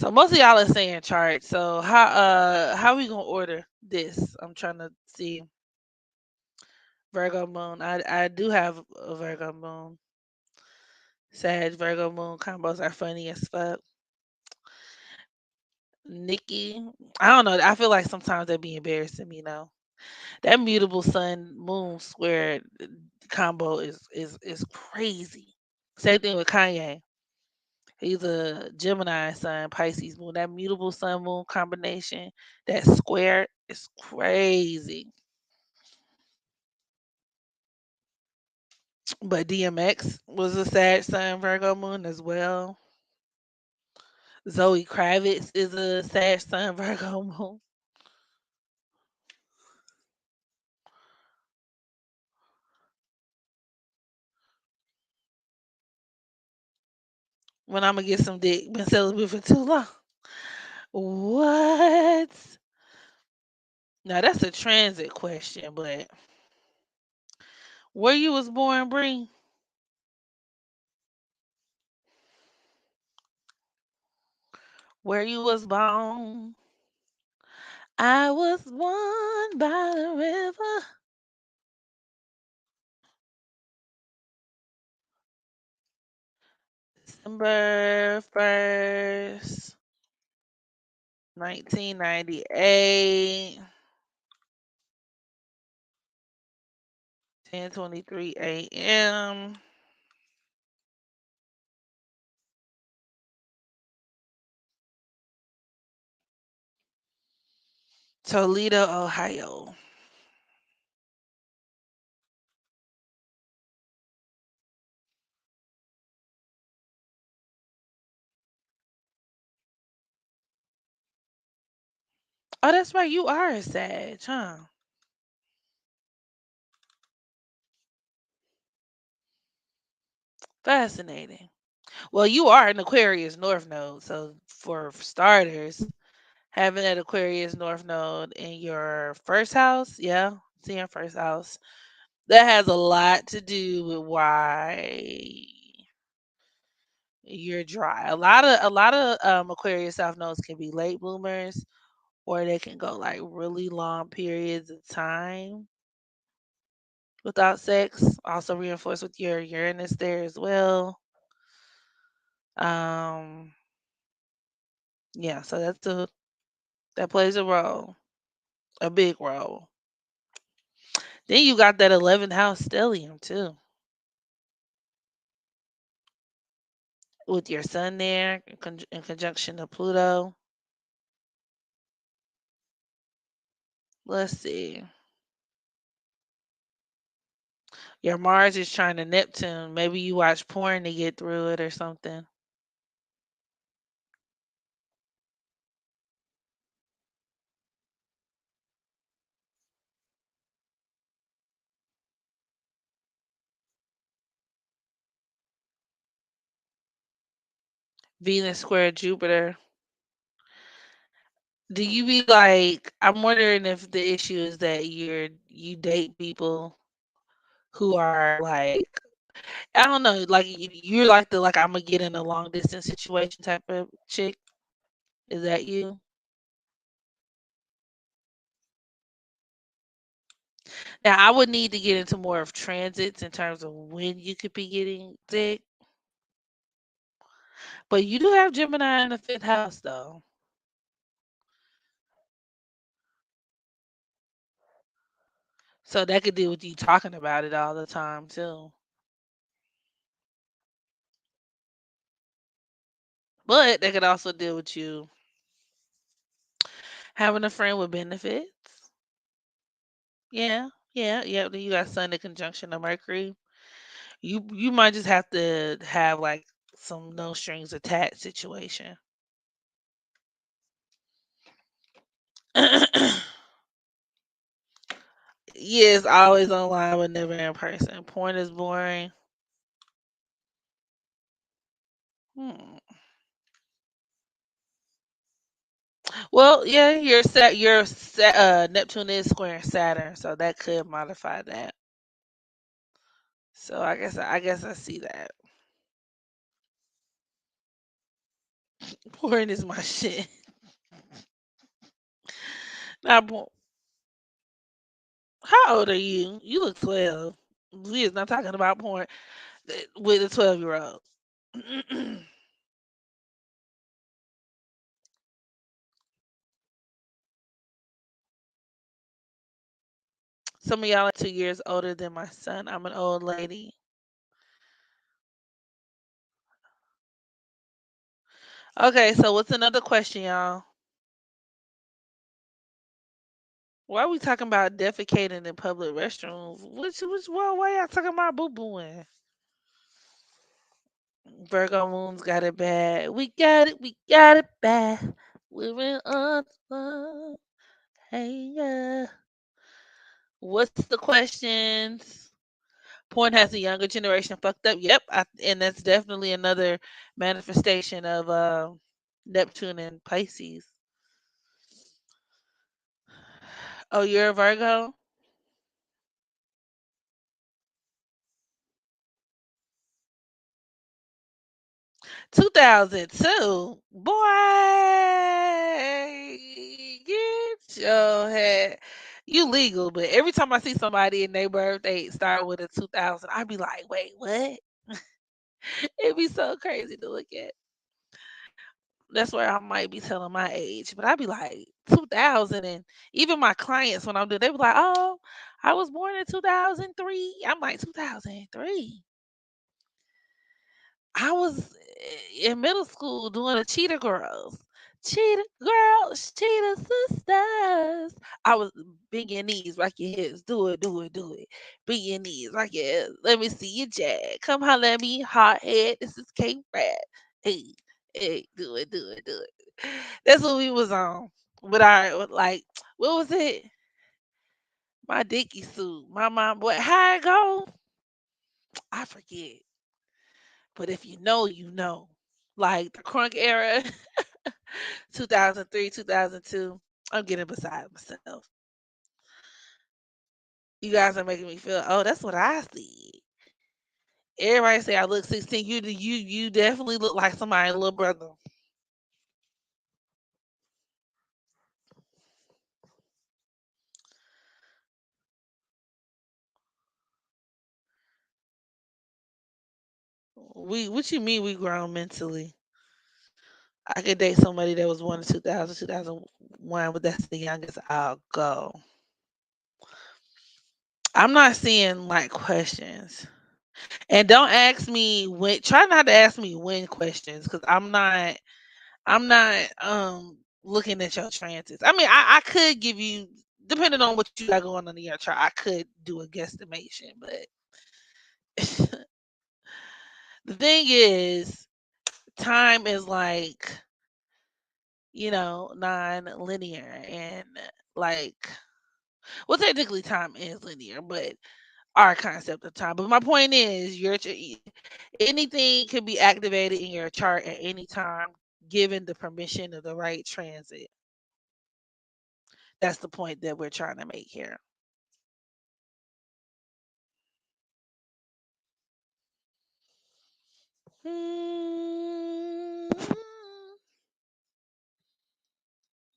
Speaker 1: So most of y'all are saying charts. So how we gonna order this? I'm trying to see. Virgo moon. I do have a Virgo moon. Sag Virgo moon combos are funny as fuck. Nikki. I don't know. I feel like sometimes they be embarrassing me now. That mutable sun moon square combo is crazy. Same thing with Kanye. He's a Gemini sun, Pisces moon. That mutable sun moon combination, that square is crazy. But DMX was a Sag sun Virgo moon as well. Zoe Kravitz is a Sag sun Virgo moon. When I'm gonna get some dick, been celibate for too long. What? Now that's a transit question, but Where you was born, Bree? Where you was born? I was born by the river. December 1st, 1998, 10:23 a.m. Toledo, Ohio. Oh, that's right. You are a Sag, huh? Fascinating. Well, you are an Aquarius North Node, so for starters, having that Aquarius North Node in your first house, yeah, it's in your first house. That has a lot to do with why you're dry. A lot of Aquarius South nodes can be late bloomers, or they can go like really long periods of time without sex. Also reinforced with your Uranus there as well. Um, yeah, so that plays a role, a big role. Then you got that 11th house stellium too, with your sun there in conjunction to Pluto. Let's see. Your Mars is trying to Neptune. Maybe you watch porn to get through it or something. Venus square Jupiter. Do you be like, I'm wondering if the issue is that you date people who are like, I don't know, like you're like the like I'm gonna get in a long distance situation type of chick. Is that you? Now I would need to get into more of transits in terms of when you could be getting sick, but you do have Gemini in the fifth house though, so that could deal with you talking about it all the time too. But they could also deal with you having a friend with benefits. Yeah, yeah, yeah. Then you got Sun in conjunction to Mercury. You might just have to have like some no strings attached situation. Yes, always online but never in person. Porn is boring. Hmm. Well, yeah, Neptune is squaring Saturn, so that could modify that. So I guess I see that. Porn is my shit. Not porn. How old are you? You look 12. We is not talking about porn with a 12-year-old. Some of y'all are 2 years older than my son. I'm an old lady. Okay, so what's another question, y'all? Why are we talking about defecating in public restrooms? Why y'all talking about boo booing? Virgo moons got it bad. We got it bad. We're in love. Hey, yeah. What's the questions? Porn has the younger generation fucked up. Yep, and that's definitely another manifestation of Neptune and Pisces. Oh, you're a Virgo? 2002, boy, get your head. You legal, but every time I see somebody in their birthday start with a 2000, I be like, wait, what? It'd be so crazy to look at. That's where I might be telling my age, but I'd be like 2000, and even my clients when I'm doing, they be like, "Oh, I was born in 2003." I'm like 2003. I was in middle school doing the Cheetah Girls. Cheetah Girls, Cheetah Sisters. I was bend your knees, rock your hips, do it, do it, do it. Bend your knees, rock your hips. Let me see you jag. Come holler at me, hot head. This is K Rat. Hey, hey, do it, do it, do it. That's what we was on. With our like, what was it? My Dickie suit. My mom, what? How it go? I forget. But if you know, you know. Like the crunk era, 2003, 2002. I'm getting beside myself. You guys are making me feel, oh, that's what I see. Everybody say I look 16. You definitely look like somebody's little brother. What you mean we grown mentally? I could date somebody that was born in 2000, 2001, but that's the youngest I'll go. I'm not seeing like questions. And don't ask me when, try not to ask me when questions, because I'm not looking at your transits. I mean, I could give you, depending on what you got going on in your chart, I could do a guesstimation, but the thing is, time is like, non-linear, and like, well, technically time is linear, but our concept of time. But my point is, anything can be activated in your chart at any time, given the permission of the right transit. That's the point that we're trying to make here. Mm,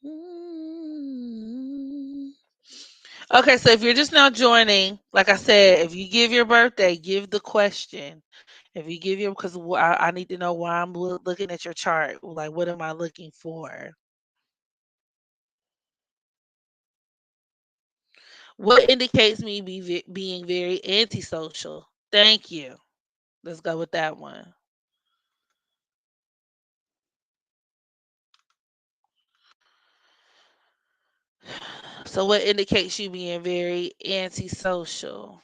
Speaker 1: mm. Okay, so if you're just now joining, like I said, if you give your birthday, give the question. If you give your, because I need to know why I'm looking at your chart. Like, what am I looking for? What indicates me being very antisocial? Thank you. Let's go with that one. So, what indicates you being very antisocial?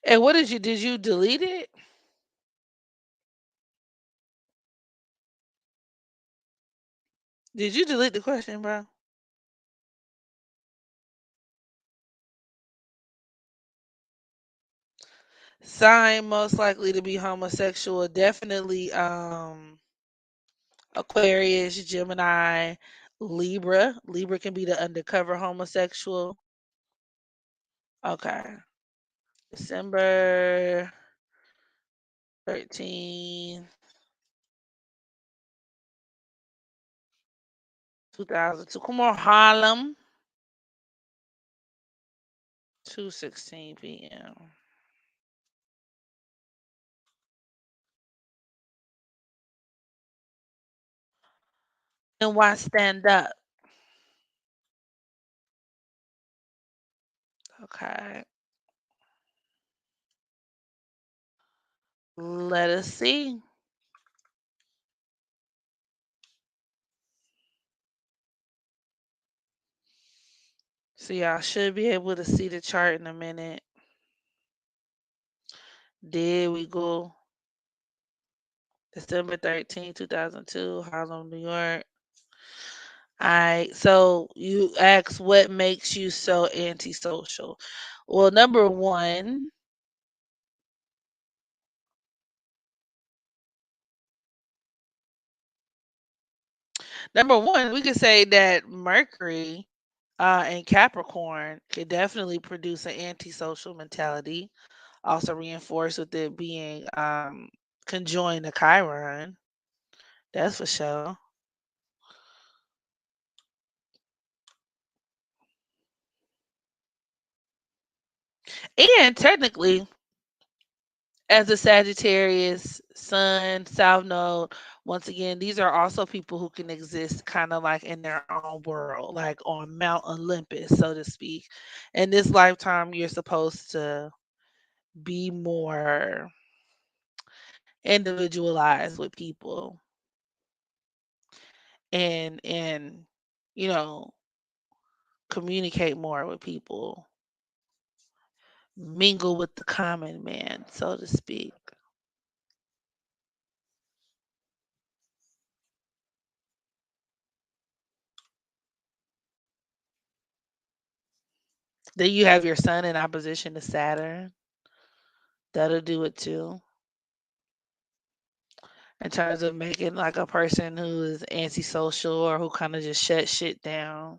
Speaker 1: And what did you delete it? Did you delete the question, bro? Sign most likely to be homosexual. Definitely Aquarius, Gemini, Libra. Libra can be the undercover homosexual. Okay. December 13, 2002. Come on, Harlem. 2:16 p.m. And why stand up? Okay. Let us see. So y'all should be able to see the chart in a minute. There we go. December 13, 2002, Harlem, New York. Alright, so you ask what makes you so antisocial. Well, number one, we could say that Mercury and Capricorn could definitely produce an antisocial mentality. Also reinforced with it being conjoined to Chiron. That's for sure. And technically, as a Sagittarius, Sun, South Node, once again, these are also people who can exist kind of like in their own world, like on Mount Olympus, so to speak. In this lifetime, you're supposed to be more individualized with people and you know communicate more with people, mingle with the common man, so to speak. Then you have your sun in opposition to Saturn. That'll do it too. In terms of making like a person who is antisocial or who kind of just shut shit down.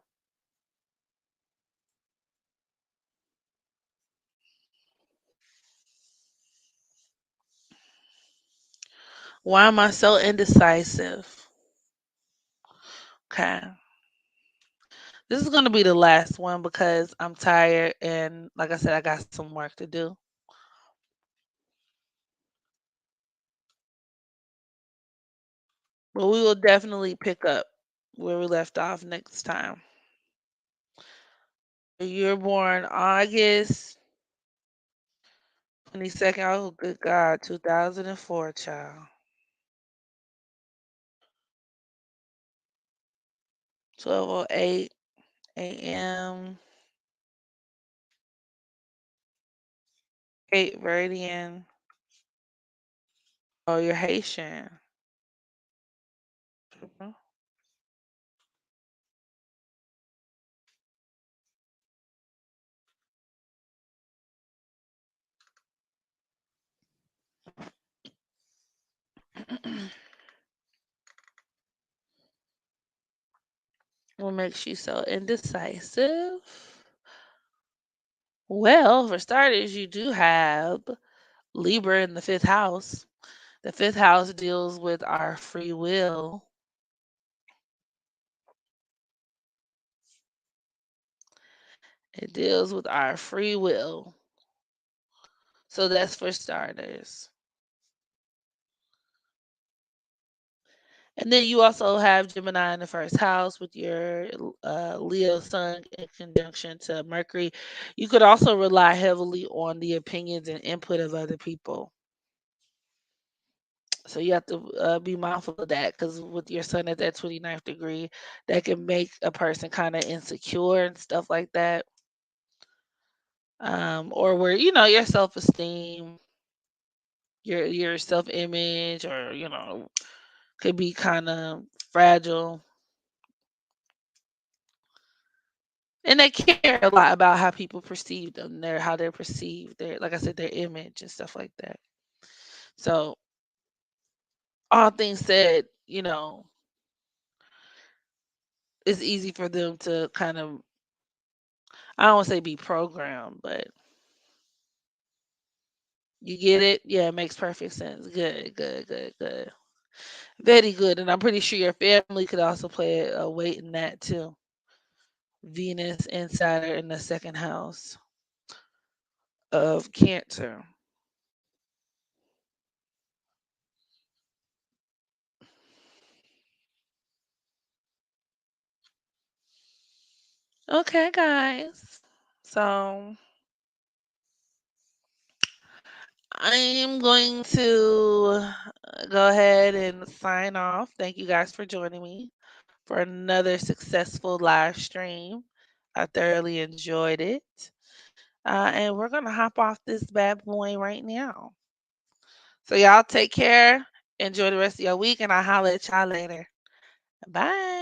Speaker 1: Why am I so indecisive? Okay. This is going to be the last one because I'm tired and like I said, I got some work to do. But we will definitely pick up where we left off next time. You're born August 22nd. Oh, good God, 2004, child. 12:08 a.m. Cape Verdean. Oh, you're Haitian. Mhm. What makes you so indecisive? Well, for starters, you do have Libra in the fifth house. The fifth house deals with our free will. It deals with our free will. So that's for starters. And then you also have Gemini in the first house with your Leo sun in conjunction to Mercury. You could also rely heavily on the opinions and input of other people. So you have to be mindful of that because with your sun at that 29th degree, that can make a person kind of insecure and stuff like that. Or where, your self esteem, your self image, or, could be kind of fragile. And they care a lot about how people perceive them, how they're perceived, like I said, their image and stuff like that. So, all things said, it's easy for them to kind of, I don't want to say be programmed, but you get it? Yeah, it makes perfect sense. Good, good, good, good. Very good. And I'm pretty sure your family could also play a weight in that too. Venus and Saturn in the second house of Cancer. Okay, guys. So I am going to go ahead and sign off. Thank you guys for joining me for another successful live stream. I thoroughly enjoyed it. And we're going to hop off this bad boy right now. So, y'all take care. Enjoy the rest of your week, and I'll holler at y'all later. Bye.